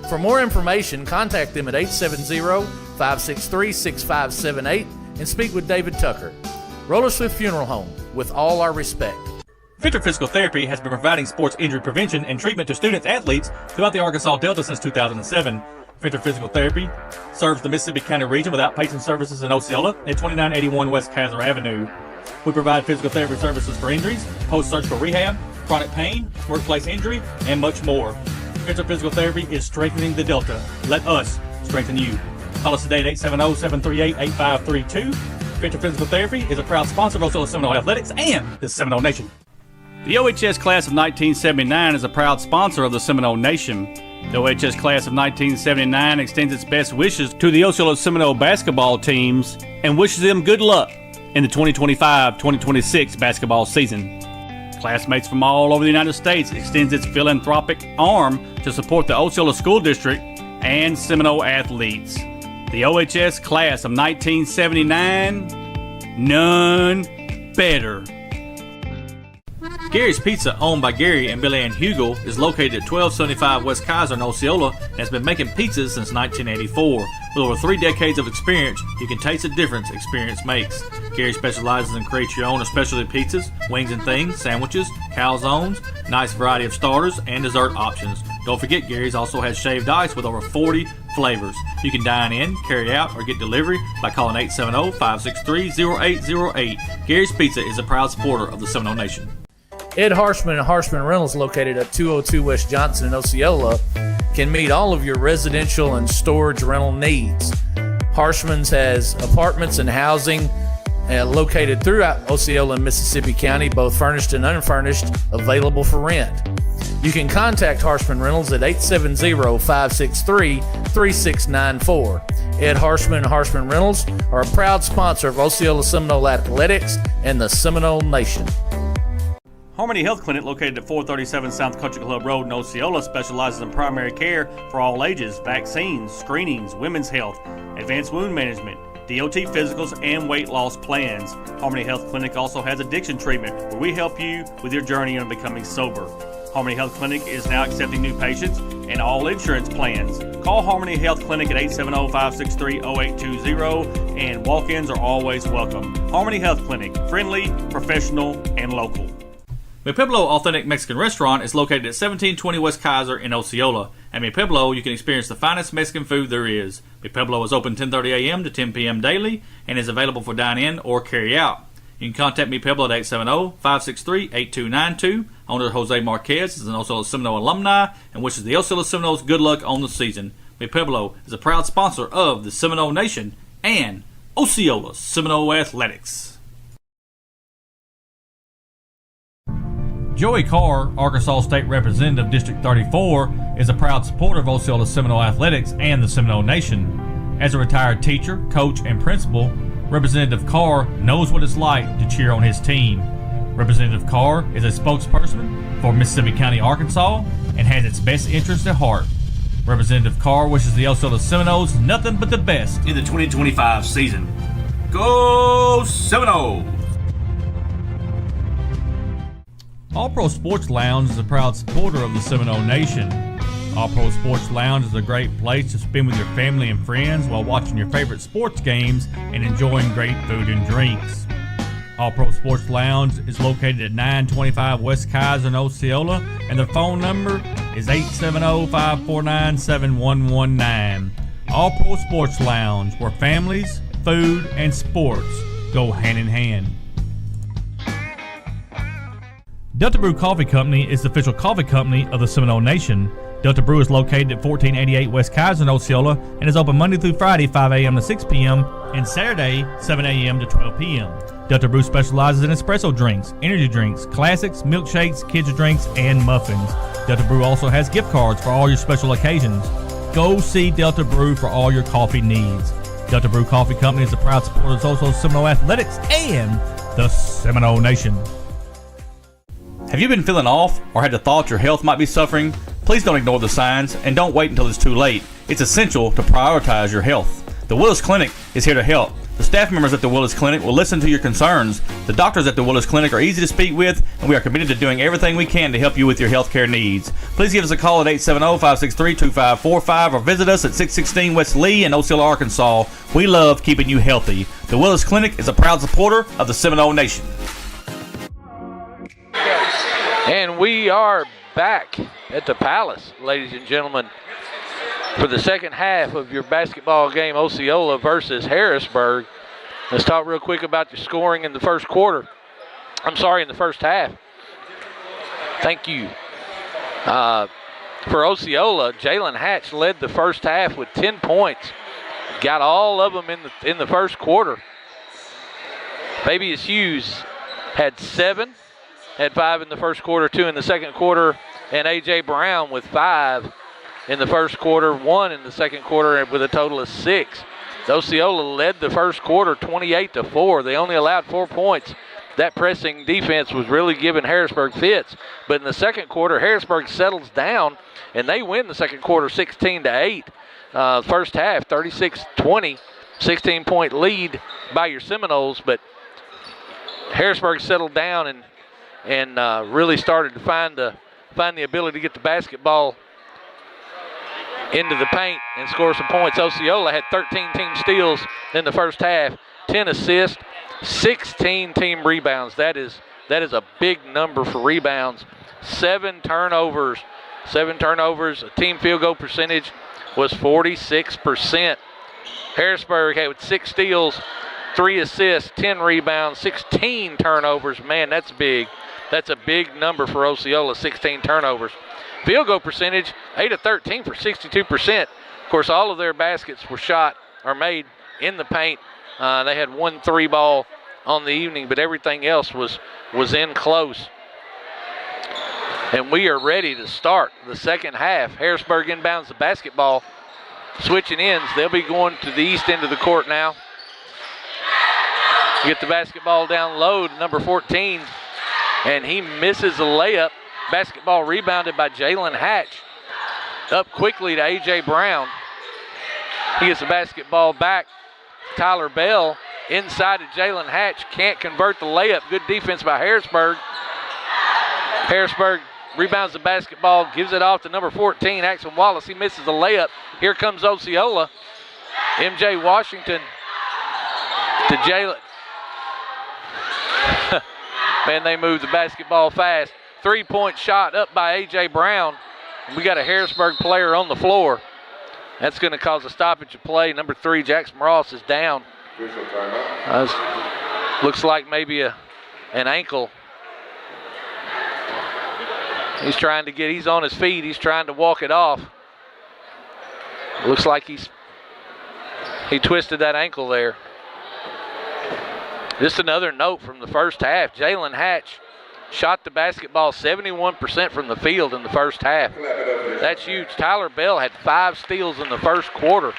For more information, contact them at 870-563-6578 and speak with David Tucker. Roller Swift Funeral Home, with all our respect.
Venture Physical Therapy has been providing sports injury prevention and treatment to students athletes throughout the Arkansas Delta since 2007. Venture Physical Therapy serves the Mississippi County region with outpatient services in Osceola at 2981 West Kaiser Avenue. We provide physical therapy services for injuries, post-surgical rehab, chronic pain, workplace injury, and much more. Venture Physical Therapy is strengthening the Delta. Let us strengthen you. Call us today at 870-738-8532. Venture Physical Therapy is a proud sponsor of Osceola Seminole Athletics and the Seminole Nation. The OHS Class of 1979 is a proud sponsor of the Seminole Nation. The OHS Class of 1979 extends its best wishes to the Osceola Seminole basketball teams and wishes them good luck in the 2025-2026 basketball season. Classmates from all over the United States extends its philanthropic arm to support the Osceola School District and Seminole athletes. The OHS Class of 1979, none better. Gary's Pizza, owned by Gary and Billy Ann Hugel, is located at 1275 West Kaiser in Osceola and has been making pizzas since 1984. With over 3 decades of experience, you can taste the difference experience makes. Gary specializes in create your own specialty pizzas, wings and things, sandwiches, calzones, nice variety of starters, and dessert options. Don't forget, Gary's also has shaved ice with over 40 flavors. You can dine in, carry out, or get delivery by calling 870-563-0808. Gary's Pizza is a proud supporter of the Seminole Nation.
Ed Harshman and Harshman Rentals, located at 202 West Johnson in Osceola, can meet all of your residential and storage rental needs. Harshman's has apartments and housing located throughout Osceola and Mississippi County, both furnished and unfurnished, available for rent. You can contact Harshman Rentals at 870-563-3694. Ed Harshman and Harshman Rentals are a proud sponsor of Osceola Seminole Athletics and the Seminole Nation.
Harmony Health Clinic, located at 437 South Country Club Road in Osceola, specializes in primary care for all ages, vaccines, screenings, women's health, advanced wound management, DOT physicals, and weight loss plans. Harmony Health Clinic also has addiction treatment, where we help you with your journey on becoming sober. Harmony Health Clinic is now accepting new patients and all insurance plans. Call Harmony Health Clinic at 870-563-0820, and walk-ins are always welcome. Harmony Health Clinic, friendly, professional, and local. Mi Pueblo Authentic Mexican Restaurant is located at 1720 West Kaiser in Osceola. At Mi Pueblo, you can experience the finest Mexican food there is. Mi Pueblo is open 10:30 a.m. to 10 p.m. daily and is available for dine-in or carry-out. You can contact Mi Pueblo at 870-563-8292. Owner Jose Marquez is an Osceola Seminole alumni and wishes the Osceola Seminoles good luck on the season. Mi Pueblo is a proud sponsor of the Seminole Nation and Osceola Seminole Athletics. Joey Carr, Arkansas State Representative, District 34, is a proud supporter of Osceola Seminole Athletics and the Seminole Nation. As a retired teacher, coach, and principal, Representative Carr knows what it's like to cheer on his team. Representative Carr is a spokesperson for Mississippi County, Arkansas, and has its best interests at heart. Representative Carr wishes the Osceola Seminoles nothing but the best in the 2025 season. Go Seminoles! All Pro Sports Lounge is a proud supporter of the Seminole Nation. All Pro Sports Lounge is a great place to spend with your family and friends while watching your favorite sports games and enjoying great food and drinks. All Pro Sports Lounge is located at 925 West Kaiser in Osceola, and their phone number is 870-549-7119. All Pro Sports Lounge, where families, food, and sports go hand in hand. Delta Brew Coffee Company is the official coffee company of the Seminole Nation. Delta Brew is located at 1488 West Kaiser in Osceola and is open Monday through Friday 5 a.m. to 6 p.m. and Saturday 7 a.m. to 12 p.m. Delta Brew specializes in espresso drinks, energy drinks, classics, milkshakes, kids drinks, and muffins. Delta Brew also has gift cards for all your special occasions. Go see Delta Brew for all your coffee needs. Delta Brew Coffee Company is a proud supporter of Osceola Seminole Athletics and the Seminole Nation. Have you been feeling off or had the thought your health might be suffering? Please don't ignore the signs and don't wait until it's too late. It's essential to prioritize your health. The Willis Clinic is here to help. The staff members at the Willis Clinic will listen to your concerns. The doctors at the Willis Clinic are easy to speak with, and we are committed to doing everything we can to help you with your healthcare needs. Please give us a call at 870-563-2545 or visit us at 616 West Lee in Osceola, Arkansas. We love keeping you healthy. The Willis Clinic is a proud supporter of the Seminole Nation.
And we are back at the Palace, ladies and gentlemen, for the second half of your basketball game, Osceola versus Harrisburg. Let's talk real quick about the scoring in the first quarter. I'm sorry, in the first half. Thank you. For Osceola, Jalen Hatch led the first half with 10 points. Got all of them in the first quarter. Fabius Hughes had 7, had 5 in the first quarter, 2 in the second quarter, and A.J. Brown with 5 in the first quarter, 1 in the second quarter, with a total of 6. Osceola led the first quarter 28-4. They only allowed 4 points. That pressing defense was really giving Harrisburg fits. But in the second quarter, Harrisburg settles down, and they win the second quarter 16-8. First half, 36-20, 16-point lead by your Seminoles. But Harrisburg settled down and really started to find the ability to get the basketball into the paint and score some points. Osceola had 13 team steals in the first half, 10 assists, 16 team rebounds. That is a big number for rebounds. 7 turnovers. A team field goal percentage was 46%. Harrisburg had 6 steals, 3 assists, 10 rebounds, 16 turnovers. Man, that's big. That's a big number for Osceola, 16 turnovers. Field goal percentage, 8 of 13 for 62%. Of course, all of their baskets were shot or made in the paint. They had 1 3-ball on the evening, but everything else was in close. And we are ready to start the second half. Harrisburg inbounds the basketball, switching ends. They'll be going to the east end of the court now. Get the basketball down low to number 14, and he misses a layup. Basketball rebounded by Jalen Hatch. Up quickly to A.J. Brown. He gets the basketball back. Tyler Bell inside to Jalen Hatch. Can't convert the layup. Good defense by Harrisburg. Harrisburg rebounds the basketball, gives it off to number 14, Axel Wallace. He misses the layup. Here comes Osceola. M.J. Washington to Jalen. Man, they move the basketball fast. 3-point shot up by A.J. Brown. We got a Harrisburg player on the floor. That's going to cause a stoppage of play. Number 3, Jackson Ross, is down. Looks like maybe an ankle. He's on his feet. He's trying to walk it off. Looks like he twisted that ankle there. Just another note from the first half. Jalen Hatch shot the basketball 71% from the field in the first half. That's huge. Tyler Bell had 5 steals in the first quarter.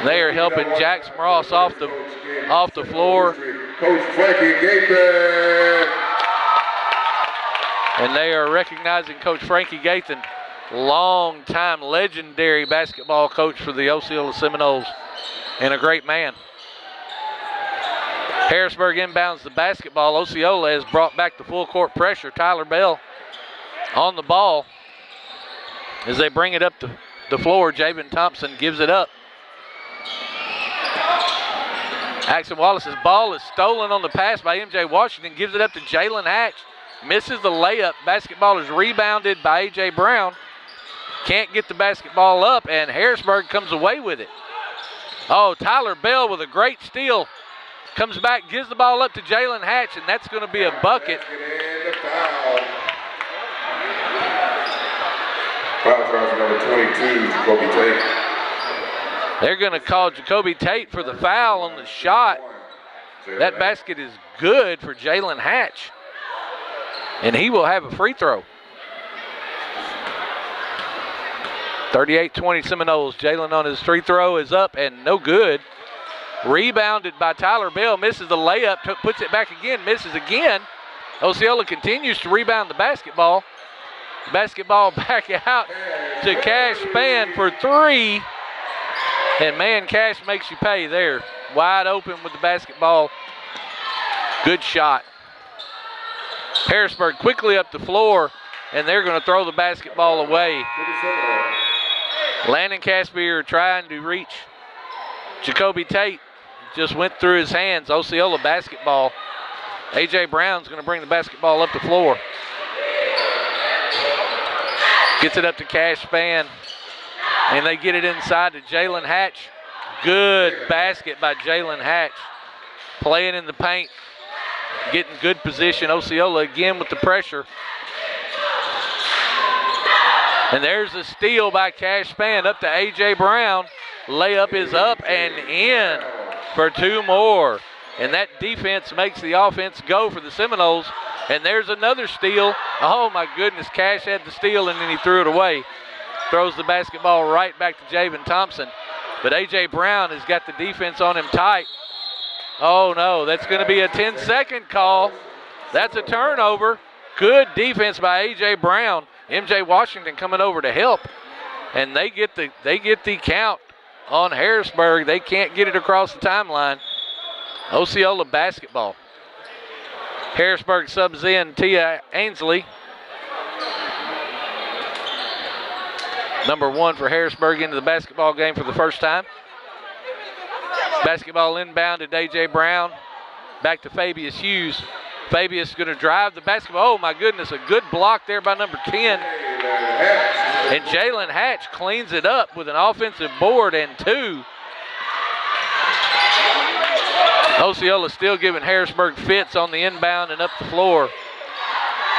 They are helping Jackson Ross off the floor.
Coach Frankie Gathan.
And they are recognizing Coach Frankie Gathan, long-time legendary basketball coach for the Osceola Seminoles, and a great man. Harrisburg inbounds the basketball. Osceola has brought back the full court pressure. Tyler Bell on the ball. As they bring it up the floor, Javen Thompson gives it up. Axel Wallace's ball is stolen on the pass by M.J. Washington. Gives it up to Jalen Hatch. Misses the layup. Basketball is rebounded by A.J. Brown. Can't get the basketball up, and Harrisburg comes away with it. Oh, Tyler Bell with a great steal. Comes back, gives the ball up to Jalen Hatch, and that's going to be a bucket.
Foul charge number 22, Jacoby Tate.
They're going to call Jacoby Tate for the foul on the shot. That basket is good for Jalen Hatch, and he will have a free throw. 38-20 Seminoles. Jalen on his free throw is up and no good. Rebounded by Tyler Bell, misses the layup, puts it back again, misses again. Osceola continues to rebound the basketball. Basketball back out to Cash Spann for 3. And, man, Cash makes you pay there. Wide open with the basketball. Good shot. Harrisburg quickly up the floor, and they're going to throw the basketball away. Landon Caspier trying to reach Jacoby Tate. Just went through his hands. Osceola basketball. A.J. Brown's going to bring the basketball up the floor. Gets it up to Cash Spann. And they get it inside to Jalen Hatch. Good basket by Jalen Hatch. Playing in the paint. Getting good position. Osceola again with the pressure. And there's a steal by Cash Spann up to A.J. Brown. Layup is up and in for 2 more. And that defense makes the offense go for the Seminoles. And there's another steal. Oh, my goodness. Cash had the steal, and then he threw it away. Throws the basketball right back to Javen Thompson. But A.J. Brown has got the defense on him tight. Oh, no. That's going to be a 10-second call. That's a turnover. Good defense by A.J. Brown. M.J. Washington coming over to help. And they get the count on Harrisburg. They can't get it across the timeline. Osceola basketball. Harrisburg subs in Tia Ainsley. Number 1 for Harrisburg into the basketball game for the first time. Basketball inbound to A.J. Brown. Back to Fabius Hughes. Fabius going to drive the basketball. Oh, my goodness, a good block there by number 10. And Jalen Hatch cleans it up with an offensive board and 2. Osceola still giving Harrisburg fits on the inbound and up the floor.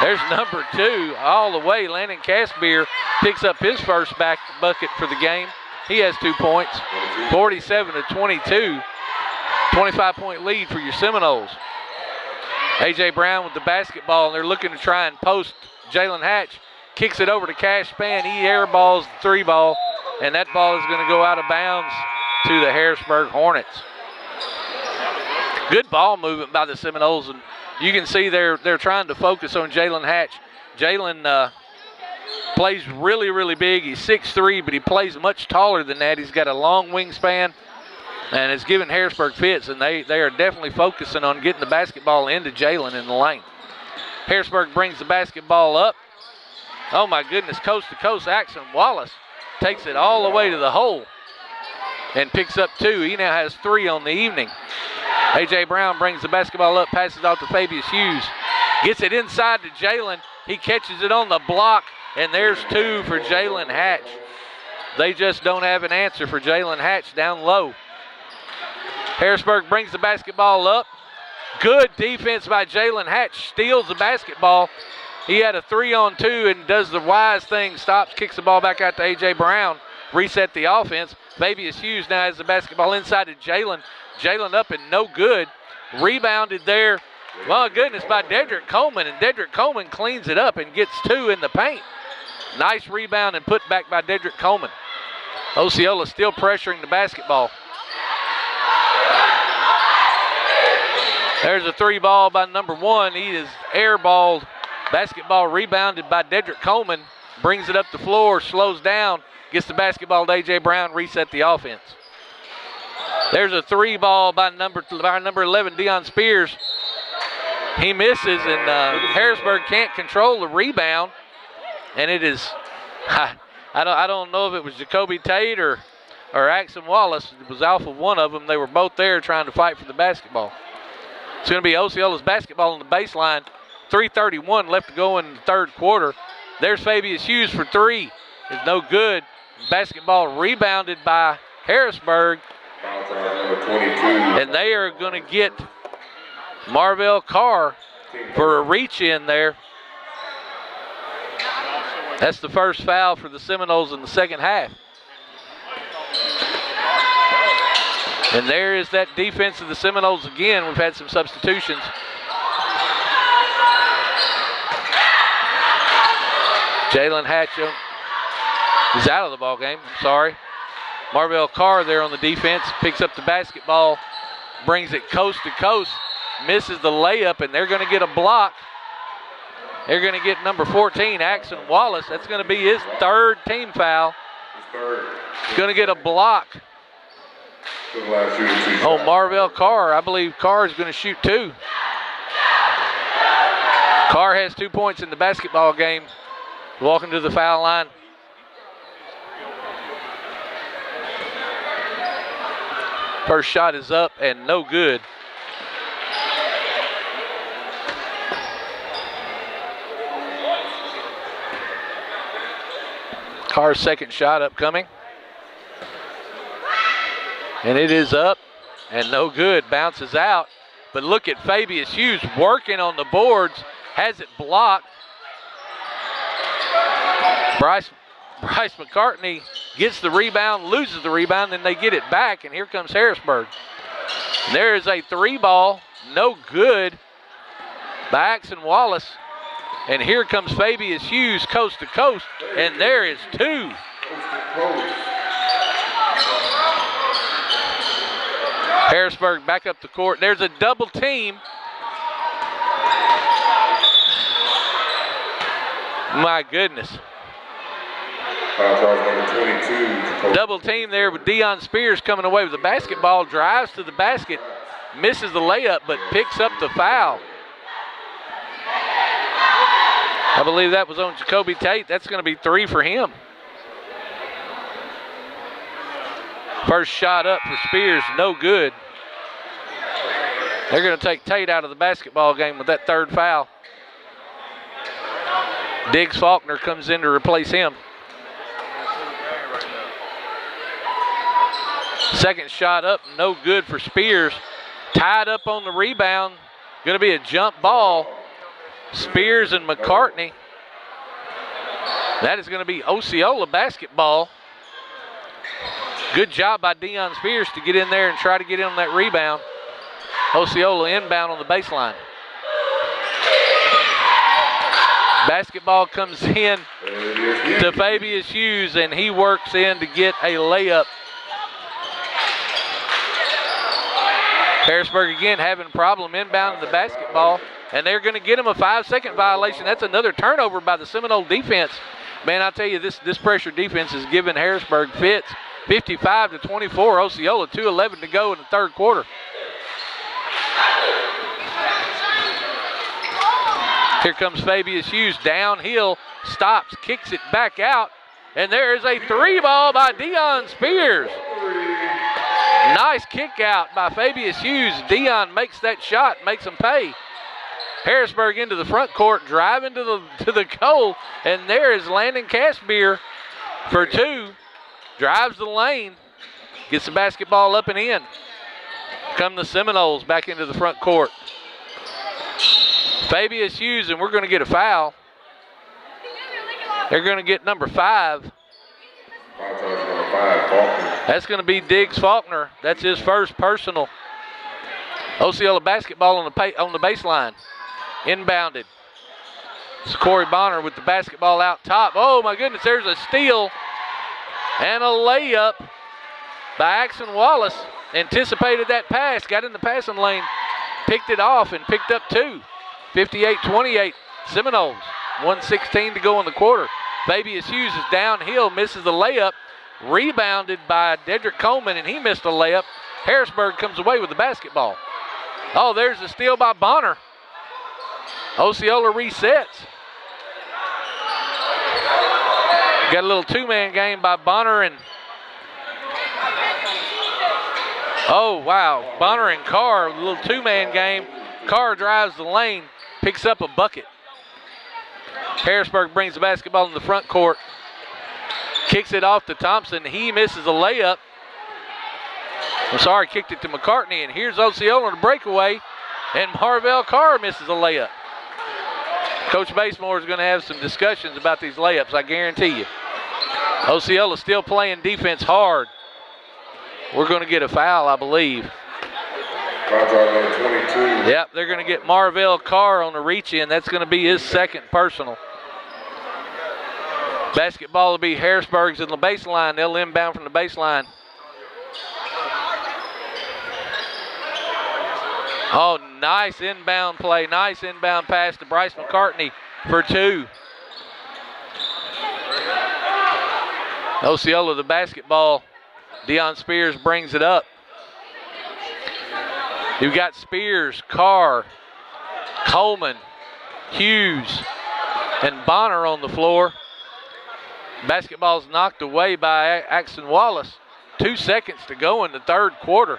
There's number 2 all the way. Landon Caspier picks up his first back bucket for the game. He has 2 points. 47-22. 25-point lead for your Seminoles. A.J. Brown with the basketball, and they're looking to try and post Jalen Hatch. Kicks it over to Cash Spann. He airballs the 3-ball, and that ball is going to go out of bounds to the Harrisburg Hornets. Good ball movement by the Seminoles, and you can see they're trying to focus on Jalen Hatch. Jalen plays really, really big. He's 6'3", but he plays much taller than that. He's got a long wingspan, and it's giving Harrisburg fits, and they are definitely focusing on getting the basketball into Jalen in the lane. Harrisburg brings the basketball up. Oh, my goodness, coast to coast. Axon Wallace takes it all the way to the hole and picks up 2. He now has 3 on the evening. A.J. Brown brings the basketball up, passes off to Fabius Hughes. Gets it inside to Jalen. He catches it on the block, and there's 2 for Jalen Hatch. They just don't have an answer for Jalen Hatch down low. Harrisburg brings the basketball up. Good defense by Jalen Hatch. Steals the basketball. He had a 3-on-2 and does the wise thing. Stops, kicks the ball back out to A.J. Brown. Reset the offense. Fabius Hughes now has the basketball inside to Jalen. Jalen up and no good. Rebounded there, my goodness, by Dedrick Coleman. And Dedrick Coleman cleans it up and gets 2 in the paint. Nice rebound and put back by Dedrick Coleman. Osceola still pressuring the basketball. There's a 3-ball by number 1. He is airballed. Basketball rebounded by Dedrick Coleman. Brings it up the floor, slows down, gets the basketball to A.J. Brown, reset the offense. There's a 3-ball by number 11, Deion Spears. He misses, and Harrisburg can't control the rebound. And it is, I don't know if it was Jacoby Tate or Axon Wallace. It was off of one of them. They were both there trying to fight for the basketball. It's going to be Osceola's basketball on the baseline. 3:31 left to go in the third quarter. There's Fabius Hughes for 3. It's no good. Basketball rebounded by Harrisburg. And they are going to get Marvell Carr for a reach in there. That's the first foul for the Seminoles in the second half. And there is that defense of the Seminoles again. We've had some substitutions. Jalen Hatch is out of the ball game. I'm sorry. Marvell Carr there on the defense, picks up the basketball, brings it coast to coast, misses the layup, and they're going to get a block. They're going to get number 14, Axon Wallace. That's going to be his third team foul. He's going to get a block Oh, Marvell Carr. I believe Carr is going to shoot 2. Carr has 2 points in the basketball game. Walking to the foul line. First shot is up and no good. Carr's second shot upcoming. And it is up and no good. Bounces out. But look at Fabius Hughes working on the boards. Has it blocked. Bryce McCartney gets the rebound, loses the rebound, then they get it back, and here comes Harrisburg. There is a 3-ball, no good, by Axon Wallace. And here comes Fabius Hughes coast to coast, and there is 2. Harrisburg back up the court. There's a double team. My goodness. Double team there with Deion Spears coming away with the basketball, drives to the basket, misses the layup, but picks up the foul. I believe that was on Jacoby Tate. That's going to be 3 for him. First shot up for Spears, no good. They're going to take Tate out of the basketball game with that 3rd foul. Diggs Faulkner comes in to replace him. Second shot up, no good for Spears. Tied up on the rebound. Going to be a jump ball. Spears and McCartney. That is going to be Osceola basketball. Good job by Deion Spears to get in there and try to get in on that rebound. Osceola inbound on the baseline. Basketball comes in to Fabius Hughes, and he works in to get a layup. Harrisburg again having a problem inbounding the basketball, and they're going to get him a 5-second violation. That's another turnover by the Seminole defense. Man, I tell you, this pressure defense is giving Harrisburg fits. 55-24, Osceola, 2:11 to go in the 3rd quarter. Here comes Fabius Hughes downhill, stops, kicks it back out, and there is a 3-ball by Deion Spears. Nice kick out by Fabius Hughes. Deion makes that shot, makes him pay. Harrisburg into the front court, driving to the goal, and there is Landon Cashmere for 2. Drives the lane, gets the basketball up and in. Come the Seminoles back into the front court. Fabius Hughes, and we're going to get a foul. They're going to get number 5. That's going to be Diggs Faulkner. That's his first personal. Osceola basketball on the baseline. Inbounded. It's Corey Bonner with the basketball out top. Oh my goodness, there's a steal and a layup by Axon Wallace. Anticipated that pass, got in the passing lane, picked it off and picked up 2. 58-28 Seminoles. 1:16 to go in the quarter. Fabius Hughes is downhill, misses the layup. Rebounded by Dedrick Coleman, and he missed a layup. Harrisburg comes away with the basketball. Oh, there's a steal by Bonner. Osceola resets. Got a little 2-man game by Bonner and oh, wow. Bonner and Carr, a little 2-man game. Carr drives the lane, picks up a bucket. Harrisburg brings the basketball in the front court. Kicks it off to Thompson. He misses a layup. Kicked it to McCartney, and here's Osceola on a breakaway, and Marvell Carr misses a layup. Coach Basemore is going to have some discussions about these layups, I guarantee you. Osceola still playing defense hard. We're going to get a foul, I believe.
Number 22.
Yep, they're going to get Marvell Carr on the reach-in. That's going to be his second personal. Basketball will be Harrisburg's in the baseline. They'll inbound from the baseline. Oh, nice inbound play. Nice inbound pass to Bryce McCartney for 2. Osceola the basketball. Deion Spears brings it up. You've got Spears, Carr, Coleman, Hughes, and Bonner on the floor. Basketball's knocked away by Axon Wallace. 2 seconds to go in the third quarter.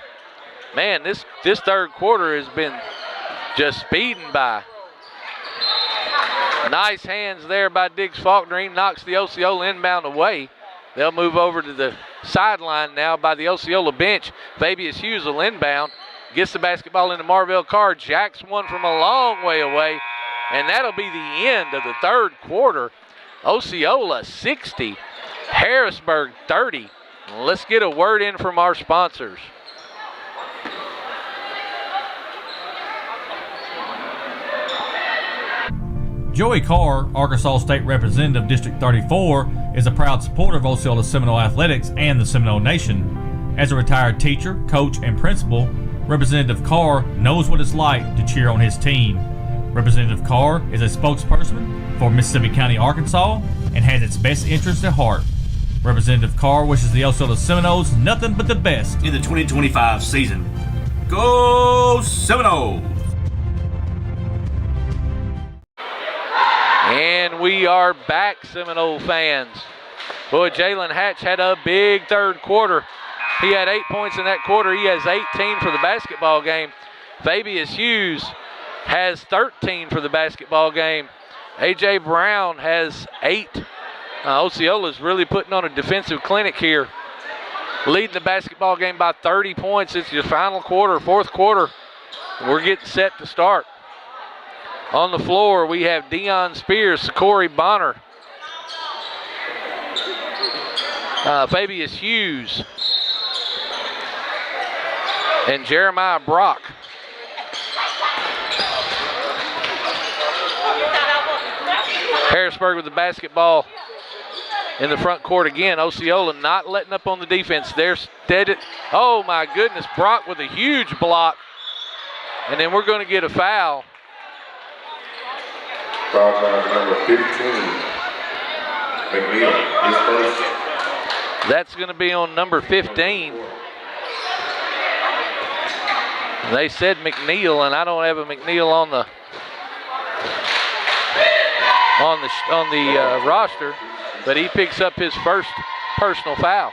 Man, this third quarter has been just speeding by. Nice hands there by Diggs Faulkner. He knocks the Osceola inbound away. They'll move over to the sideline now by the Osceola bench. Fabius Hughes will inbound. Gets the basketball into Marvell Carr. Jacks one from a long way away. And that'll be the end of the third quarter. Osceola 60, Harrisburg 30. Let's get a word in from our sponsors.
Joey Carr, Arkansas State Representative District 34, is a proud supporter of Osceola Seminole Athletics and the Seminole Nation. As a retired teacher, coach, and principal, Representative Carr knows what it's like to cheer on his team. Representative Carr is a spokesperson for Mississippi County, Arkansas, and has its best interests at heart. Representative Carr wishes the Osceola Seminoles nothing but the best in the 2025 season. Go Seminoles!
And we are back, Seminole fans. Boy, Jalen Hatch had a big third quarter. He had 8 points in that quarter. He has 18 for the basketball game. Fabius Hughes has 13 for the basketball game. A.J. Brown has 8. Osceola's really putting on a defensive clinic here. Leading the basketball game by 30 points. It's your final quarter, fourth quarter. We're getting set to start. On the floor, we have Deion Spears, Corey Bonner, Fabius Hughes, and Jeremiah Brock. Harrisburg with the basketball in the front court again. Osceola not letting up on the defense. They're steady. Oh, my goodness. Brock with a huge block. And then we're going to get a foul.
Foul number 15. McNeil, his first.
That's going to be on number 15. They said McNeil, and I don't have a McNeil on the roster, but he picks up his first personal foul.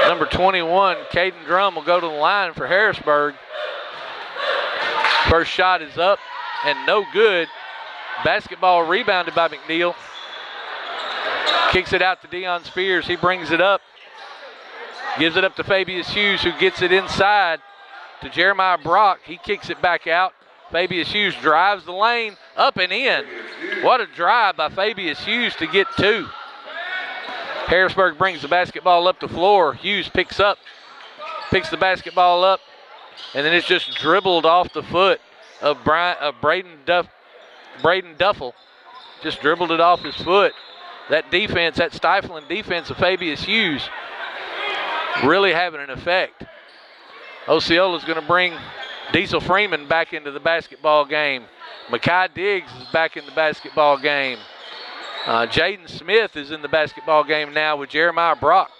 Number 21, Caden Drum, will go to the line for Harrisburg. First shot is up and no good. Basketball rebounded by McNeil. Kicks it out to Deion Spears. He brings it up. Gives it up to Fabius Hughes, who gets it inside to Jeremiah Brock. He kicks it back out. Fabius Hughes drives the lane, up and in. What a drive by Fabius Hughes to get 2. Harrisburg brings the basketball up the floor. Hughes picks the basketball up, and then it's just dribbled off the foot of Braden Duffel. Just dribbled it off his foot. That defense, that stifling defense of Fabius Hughes, really having an effect. Osceola's going to bring Diesel Freeman back into the basketball game. Makai Diggs is back in the basketball game. Jaden Smith is in the basketball game now with Jeremiah Brock.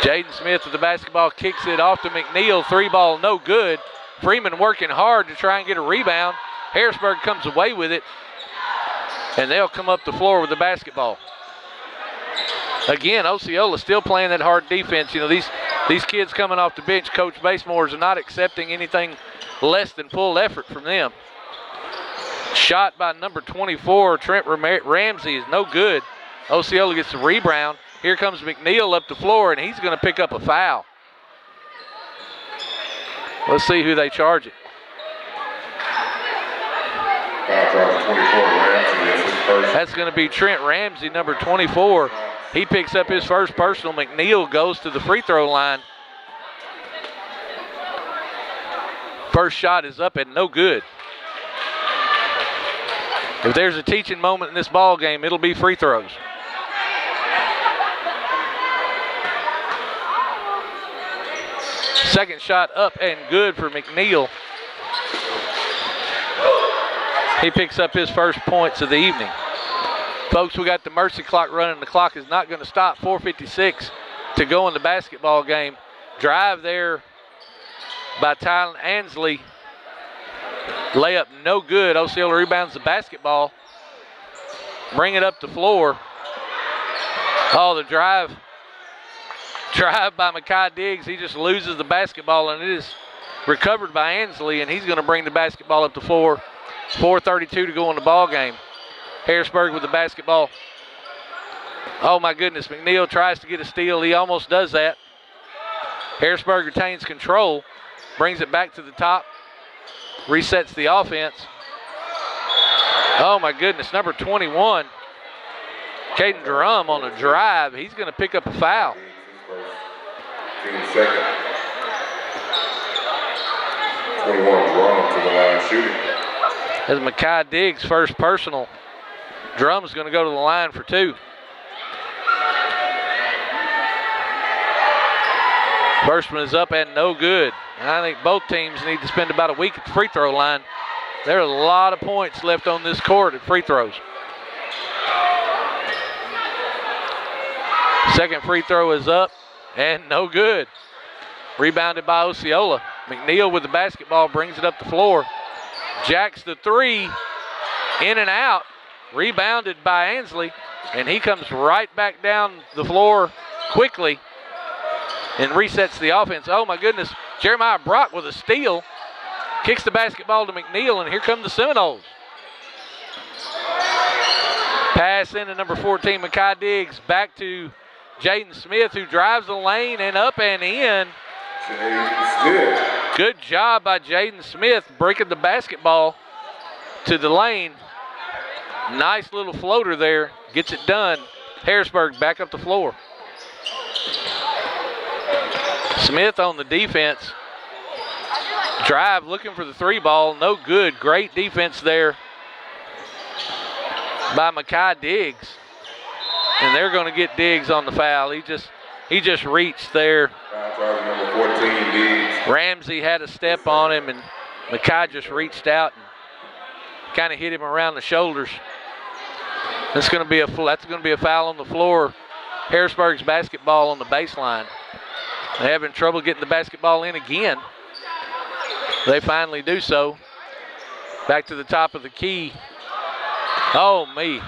Jaden Smith with the basketball, kicks it off to McNeil. 3-ball, no good. Freeman working hard to try and get a rebound. Harrisburg comes away with it, and they'll come up the floor with the basketball. Again, Osceola still playing that hard defense. You know, these kids coming off the bench, Coach Basemores, are not accepting anything less than full effort from them. Shot by number 24, Trent Ramsey, is no good. Osceola gets the rebound. Here comes McNeil up the floor, and he's going to pick up a foul. Let's see who they charge it. That's going to be Trent Ramsey, number 24. He picks up his first personal. McNeil goes to the free throw line. First shot is up and no good. If there's a teaching moment in this ball game, it'll be free throws. Second shot up and good for McNeil. He picks up his first points of the evening. Folks, we got the mercy clock running. The clock is not going to stop. 4:56 to go in the basketball game. Drive there by Tylen Ansley. Layup no good. Osceola rebounds the basketball. Bring it up the floor. Oh, the drive by Mekhi Diggs. He just loses the basketball, and it is recovered by Ansley, and he's going to bring the basketball up the floor. 4:32 to go in the ball game. Harrisburg with the basketball. Oh, my goodness. McNeil tries to get a steal. He almost does that. Harrisburg retains control, brings it back to the top, resets the offense. Oh, my goodness. Number 21, Caden Drum on a drive. He's going to pick up a foul.
Second. 21 Drum to the line shooting.
As Mekhi Diggs' first personal. Drum's going to go to the line for 2. First one is up and no good. I think both teams need to spend about a week at the free throw line. There are a lot of points left on this court at free throws. Second free throw is up and no good. Rebounded by Osceola. McNeil with the basketball brings it up the floor. Jacks the 3, in and out. Rebounded by Ansley, and he comes right back down the floor quickly and resets the offense. Oh, my goodness. Jeremiah Brock with a steal. Kicks the basketball to McNeil, and here come the Seminoles. Pass into number 14, Mekhi Diggs. Back to Jaden Smith, who drives the lane and up and in.
Jaden Smith.
Good job by Jaden Smith breaking the basketball to the lane. Nice little floater there. Gets it done. Harrisburg back up the floor. Smith on the defense. Drive looking for the 3 ball. No good. Great defense there by Mekhi Diggs. And they're going to get Diggs on the foul. He just reached there.
Number 14, Diggs.
Ramsey had a step on him, and Mekhi just reached out and kind of hit him around the shoulders. That's going to be a foul on the floor. Harrisburg's basketball on the baseline. They're having trouble getting the basketball in again. They finally do so. Back to the top of the key. Oh, me.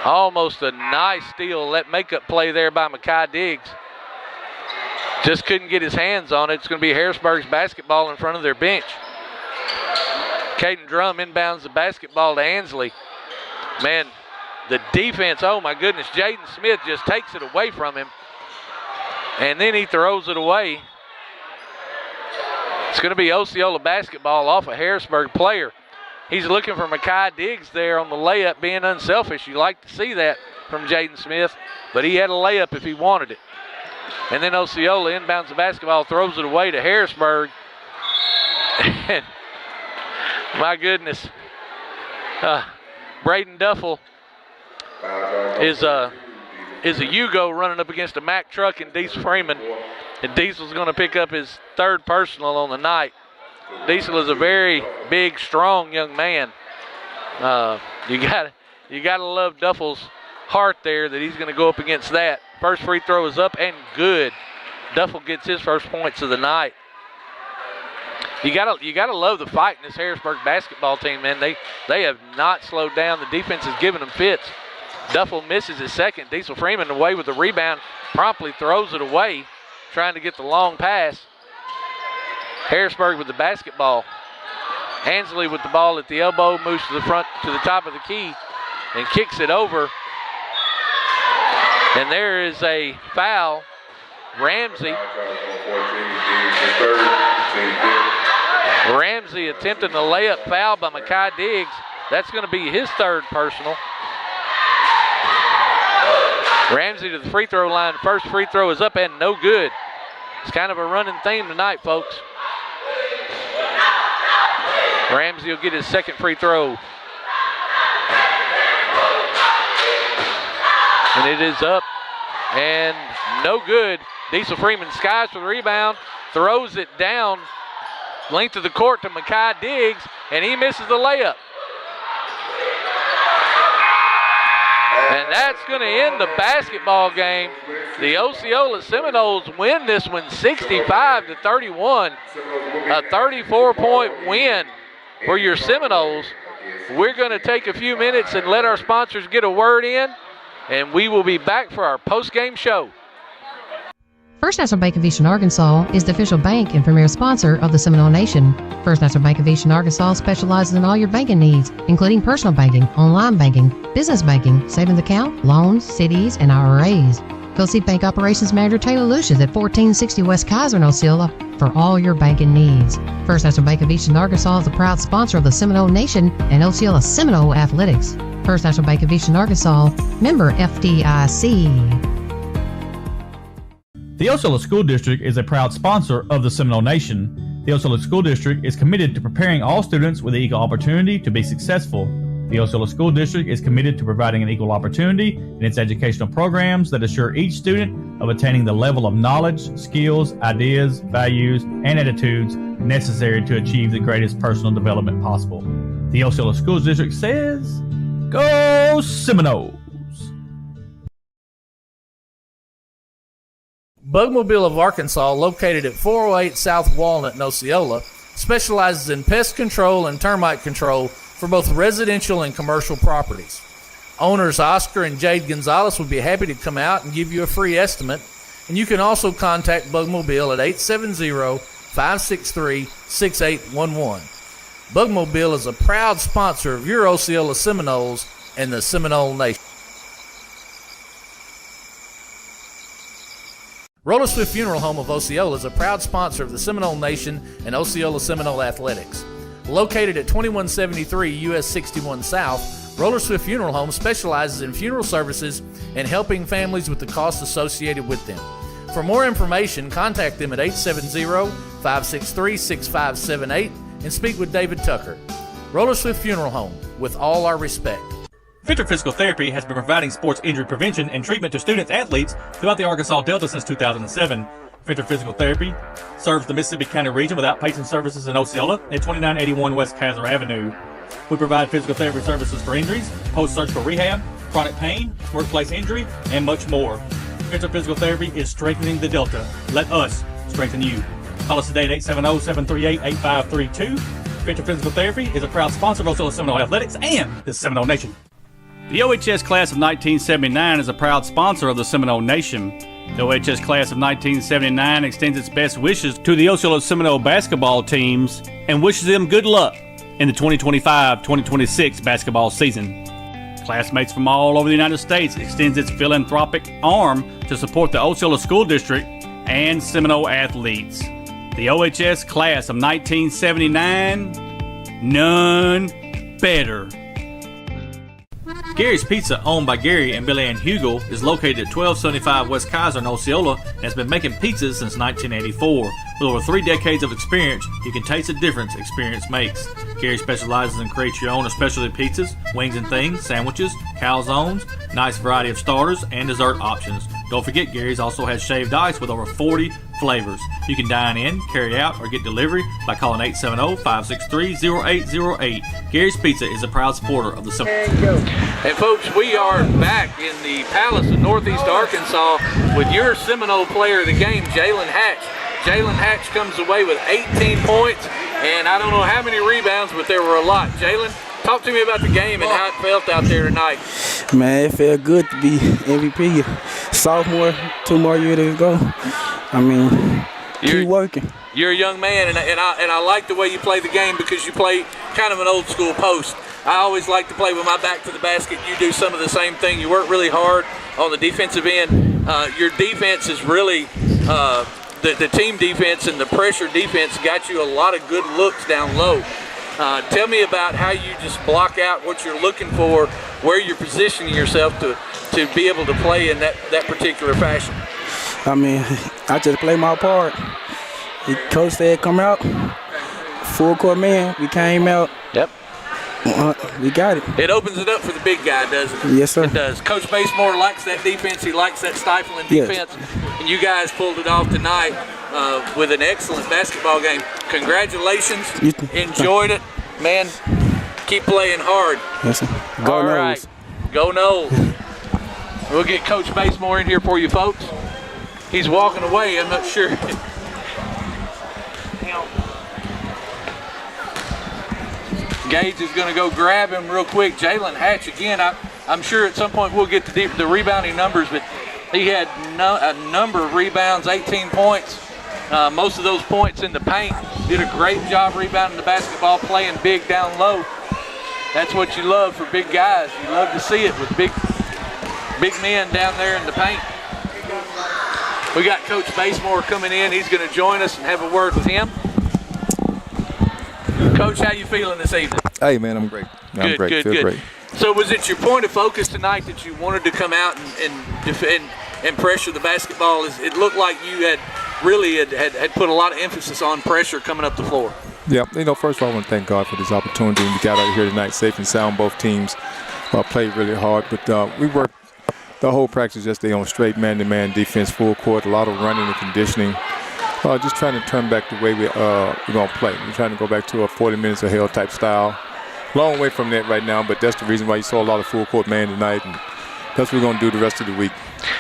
Almost a nice steal. That makeup play there by Mekhi Diggs. Just couldn't get his hands on it. It's going to be Harrisburg's basketball in front of their bench. Caden Drum inbounds the basketball to Ansley. Man, the defense, oh my goodness, Jaden Smith just takes it away from him. And then he throws it away. It's going to be Osceola basketball off a Harrisburg player. He's looking for Mekhi Diggs there on the layup, being unselfish. You like to see that from Jaden Smith, but he had a layup if he wanted it. And then Osceola inbounds the basketball, throws it away to Harrisburg. And my goodness, Braden Duffel is a Yugo running up against a Mack truck and Diesel Freeman. And Diesel's going to pick up his 3rd personal on the night. Diesel is a very big, strong young man. You gotta love Duffel's heart there that he's going to go up against that. First free throw is up and good. Duffel gets his first points of the night. You gotta love the fight in this Harrisburg basketball team, man. They have not slowed down. The defense is giving them fits. Duffel misses his second. Diesel Freeman away with the rebound, promptly throws it away, trying to get the long pass. Harrisburg with the basketball. Ansley with the ball at the elbow, moves to the front, to the top of the key, and kicks it over. And there is a foul. Ramsey attempting the layup foul by Mekhi Diggs. That's going to be his 3rd personal. Ramsey to the free throw line. First free throw is up and no good. It's kind of a running theme tonight, folks. Ramsey will get his 2nd free throw. And it is up and no good. Diesel Freeman skies for the rebound, throws it down length of the court to Mekhi Diggs, and he misses the layup.
And that's going to end the basketball game. The Osceola Seminoles win this one 65-31. A 34-point win for your Seminoles. We're going to take a few minutes and let our sponsors get a word in, and we will be back for our post-game show.
First National Bank of Eastern Arkansas is the official bank and premier sponsor of the Seminole Nation. First National Bank of Eastern Arkansas specializes in all your banking needs, including personal banking, online banking, business banking, savings account, loans, CDs, and IRAs. Go see Bank Operations Manager Taylor Lucius at 1460 West Kaiser in Osceola for all your banking needs. First National Bank of Eastern Arkansas is a proud sponsor of the Seminole Nation and Osceola Seminole Athletics. First National Bank of Eastern Arkansas, member FDIC.
The Osceola School District is a proud sponsor of the Seminole Nation. The Osceola School District is committed to preparing all students with the equal opportunity to be successful. The Osceola School District is committed to providing an equal opportunity in its educational programs that assure each student of attaining the level of knowledge, skills, ideas, values, and attitudes necessary to achieve the greatest personal development possible. The Osceola School District says, Go Seminoles!
Bugmobile of Arkansas, located at 408 South Walnut in Osceola, specializes in pest control and termite control for both residential and commercial properties. Owners Oscar and Jade Gonzalez would be happy to come out and give you a free estimate, and you can also contact Bugmobile at 870-563-6811. Bugmobile is a proud sponsor of your Osceola Seminoles and the Seminole Nation. Roller Swift Funeral Home of Osceola is a proud sponsor of the Seminole Nation and Osceola Seminole Athletics. Located at 2173 US 61 South, Roller Swift Funeral Home specializes in funeral services and helping families with the costs associated with them. For more information, contact them at 870-563-6578 and speak with David Tucker. Roller Swift Funeral Home, with all our respect.
Venture Physical Therapy has been providing sports injury prevention and treatment to students-athletes throughout the Arkansas Delta since 2007. Venture Physical Therapy serves the Mississippi County region with outpatient services in Osceola at 2981 West Kaiser Avenue. We provide physical therapy services for injuries, post-surgical rehab, chronic pain, workplace injury, and much more. Venture Physical Therapy is strengthening the Delta. Let us strengthen you. Call us today at 870-738-8532. Venture Physical Therapy is a proud sponsor of Osceola Seminole Athletics and the Seminole Nation. The OHS Class of 1979 is a proud sponsor of the Seminole Nation. The OHS Class of 1979 extends its best wishes to the Osceola Seminole basketball teams and wishes them good luck in the 2025-2026 basketball season. Classmates from all over the United States extends its philanthropic arm to support the Osceola School District and Seminole athletes. The OHS Class of 1979, none better. Gary's Pizza, owned by Gary and Billy Ann Hugel, is located at 1275 West Kaiser in Osceola and has been making pizzas since 1984. With over 3 decades of experience, you can taste the difference experience makes. Gary specializes in create your own specialty pizzas, wings and things, sandwiches, calzones, nice variety of starters, and dessert options. Don't forget, Gary's also has shaved ice with over 40 flavors. You can dine in, carry out, or get delivery by calling 870-563-0808. Gary's Pizza is a proud supporter of the
And folks, we are back in the Palace of Northeast Arkansas with your Seminole player of the game, Jalen Hatch. Jalen Hatch comes away with 18 points, and I don't know how many rebounds, but there were a lot. Jalen, talk to me about the game and how it felt out there tonight.
Man, it felt good to be MVP. Sophomore, 2 more years to go. I mean, keep working.
You're a young man, and I like the way you play the game because you play kind of an old school post. I always like to play with my back to the basket. You do some of the same thing. You work really hard on the defensive end. Your defense is really the team defense and the pressure defense got you a lot of good looks down low. Tell me about how you just block out what you're looking for, where you're positioning yourself to be able to play in that particular fashion.
I mean, I just play my part. The coach said come out, full court man. We came out.
Yep.
We got it.
It opens it up for the big guy, doesn't it?
Yes, sir.
It does. Coach Basemore likes that defense. He likes that stifling defense. Yes. And you guys pulled it off tonight with an excellent basketball game. Congratulations. Enjoyed it. Man, keep playing hard.
Yes, sir. Go Noles.
Right. Go Noles.
We'll get Coach Basemore in here for you folks. He's walking away, I'm not sure. Gage is going to go grab him real quick. Jalen Hatch, again, I'm sure at some point we'll get the rebounding numbers, but he had a number of rebounds, 18 points. Most of those points in the paint. Did a great job rebounding the basketball, playing big down low. That's what you love for big guys. You love to see it with big men down there in the paint. We got Coach Basemore coming in. He's going to join us and have a word with him. Coach, how you feeling this evening?
Hey, man, I'm great. I'm great. Feel great.
So was it your point of focus tonight that you wanted to come out and defend and pressure the basketball? It looked like you had really had put a lot of emphasis on pressure coming up the floor.
Yeah, first of all, I want to thank God for this opportunity. We got out here tonight safe and sound. Both teams played really hard, but we worked the whole practice yesterday on straight man-to-man defense, full court, a lot of running and conditioning. Just trying to turn back the way we're going to play. We're trying to go back to a 40 minutes of hell type style. Long way from that right now, but that's the reason why you saw a lot of full court man tonight, and that's what we're going to do the rest of the week.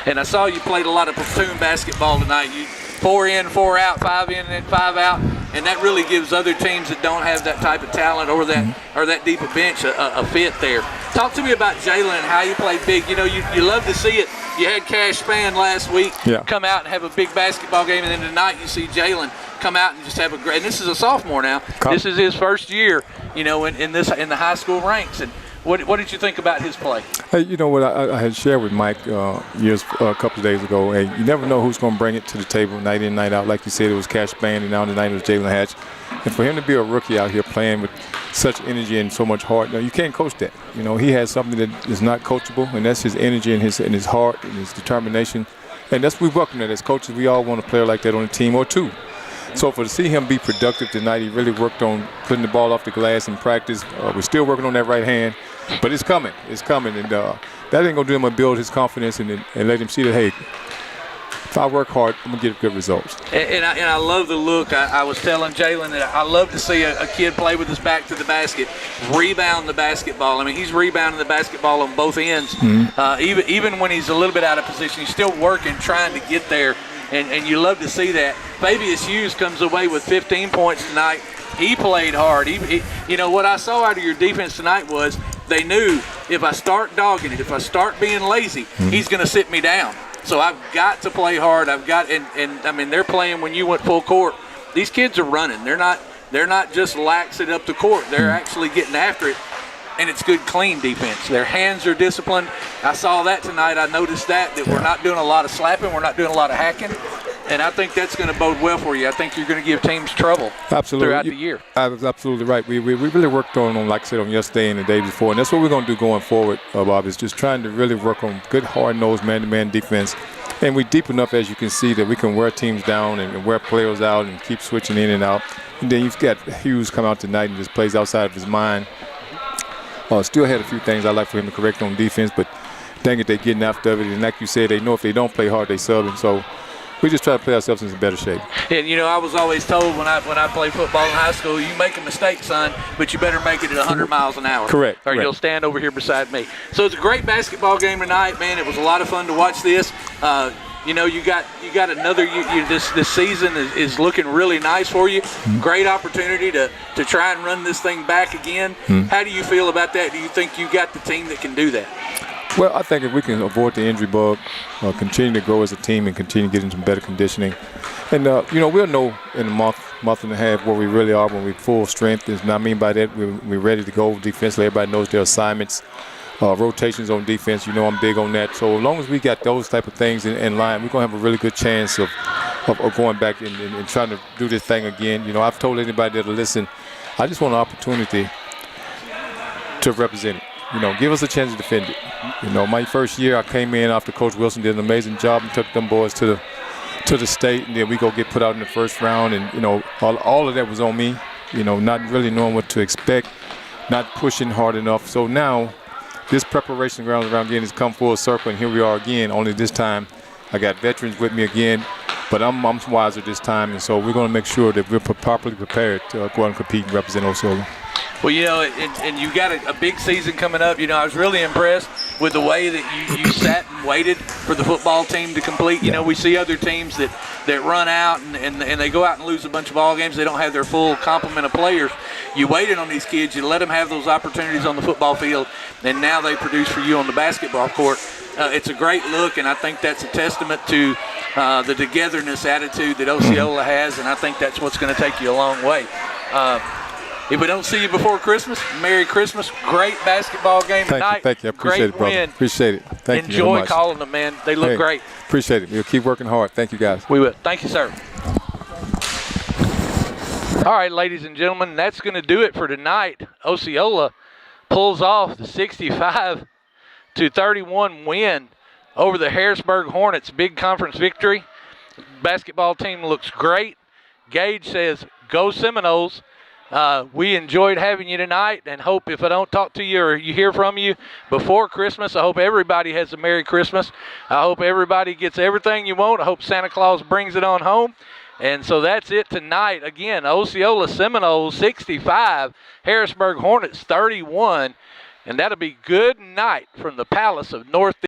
And I saw you played a lot of platoon basketball tonight. You 4 in, 4 out, 5 in, and 5 out, and that really gives other teams that don't have that type of talent or that deep a bench a fit there. Talk to me about Jalen and how you played big. You know, you love to see it. You had Cash Spann last week come out and have a big basketball game, and then tonight you see Jalen come out and just have a great. And this is a sophomore now. This is his first year, you know, in the high school ranks. And what did you think about his play?
Hey, you know what I had shared with Mike a couple of days ago. Hey, you never know who's going to bring it to the table night in, night out. Like you said, it was Cash Spann, and now tonight it was Jalen Hatch. And for him to be a rookie out here playing with such energy and so much heart, you can't coach that. You know, he has something that is not coachable, and that's his energy and his heart and his determination. And that's we welcome that as coaches. We all want a player like that on the team or two. So to see him be productive tonight, he really worked on putting the ball off the glass in practice. We're still working on that right hand, but it's coming. It's coming, and that ain't gonna do him but build his confidence and let him see that, hey, if I work hard, I'm gonna get good results.
And I love the look. I was telling Jalen that I love to see a kid play with his back to the basket, rebound the basketball. I mean, he's rebounding the basketball on both ends. Even when he's a little bit out of position, he's still working, trying to get there. And you love to see that. Fabius Hughes comes away with 15 points tonight. He played hard. You know, what I saw out of your defense tonight was they knew if I start dogging it, if I start being lazy, he's going to sit me down. So I've got to play hard. And I mean, they're playing when you went full court. These kids are running. They're not just laxing up the court. They're actually getting after it. And it's good, clean defense. Their hands are disciplined. I saw that tonight. I noticed that we're not doing a lot of slapping. We're not doing a lot of hacking. And I think that's going to bode well for you. I think you're going to give teams trouble throughout the year.
I was absolutely right. We really worked on, like I said, on yesterday and the day before. And that's what we're going to do going forward, Bob, is just trying to really work on good, hard-nosed man-to-man defense. And we're deep enough, as you can see, that we can wear teams down and wear players out and keep switching in and out. And then you've got Hughes come out tonight and just plays outside of his mind. Still had a few things I'd like for him to correct on defense, but dang it, they're getting after it. And like you said, they know if they don't play hard, they sub. And so we just try to play ourselves in better shape.
And, you know, I was always told when I played football in high school, you make a mistake, son, but you better make it at 100 miles an hour.
Correct.
Or you'll stand over here beside me. So it's a great basketball game tonight, man. It was a lot of fun to watch this. You know, you got another. This season is looking really nice for you. Great opportunity to try and run this thing back again. How do you feel about that? Do you think you got the team that can do that?
Well, I think if we can avoid the injury bug, continue to grow as a team, and continue to get into better conditioning, and you know, we'll know in a month and a half where we really are when we're full strength. And I mean by that, we're ready to go defensively. Everybody knows their assignments. Rotations on defense, you know I'm big on that. So as long as we got those type of things in line, we're going to have a really good chance of going back and trying to do this thing again. You know, I've told anybody that'll listen, I just want an opportunity to represent it. You know, give us a chance to defend it. You know, my first year I came in after Coach Wilson did an amazing job and took them boys to the state, and then we go get put out in the first round, and, you know, all of that was on me. You know, not really knowing what to expect, not pushing hard enough. So now this preparation ground around again has come full circle, and here we are again. Only this time I got veterans with me again, but I'm wiser this time, and so we're going to make sure that we're properly prepared to go out and compete and represent Osceola.
Well, you know, and you got a big season coming up. You know, I was really impressed with the way that you sat and waited for the football team to complete. You know, we see other teams that run out and they go out and lose a bunch of ball games. They don't have their full complement of players. You waited on these kids. You let them have those opportunities on the football field, and now they produce for you on the basketball court. It's a great look, and I think that's a testament to the togetherness attitude that Osceola has, and I think that's what's going to take you a long way. If we don't see you before Christmas, Merry Christmas. Great basketball game tonight.
Thank you. I appreciate it, brother.
Win.
Appreciate it. Thank you very much.
Enjoy calling them, man. They look great.
Appreciate it. We'll keep working hard. Thank you, guys.
We will. Thank you, sir. All right, ladies and gentlemen, that's going to do it for tonight. Osceola pulls off the 65-31 win over the Harrisburg Hornets. Big conference victory. Basketball team looks great. Gage says, "Go Seminoles." We enjoyed having you tonight, and hope if I don't talk to you or you hear from you before Christmas, I hope everybody has a Merry Christmas. I hope everybody gets everything you want. I hope Santa Claus brings it on home. And so that's it tonight. Again, Osceola Seminoles 65, Harrisburg Hornets 31, and that'll be good night from the Palace of North.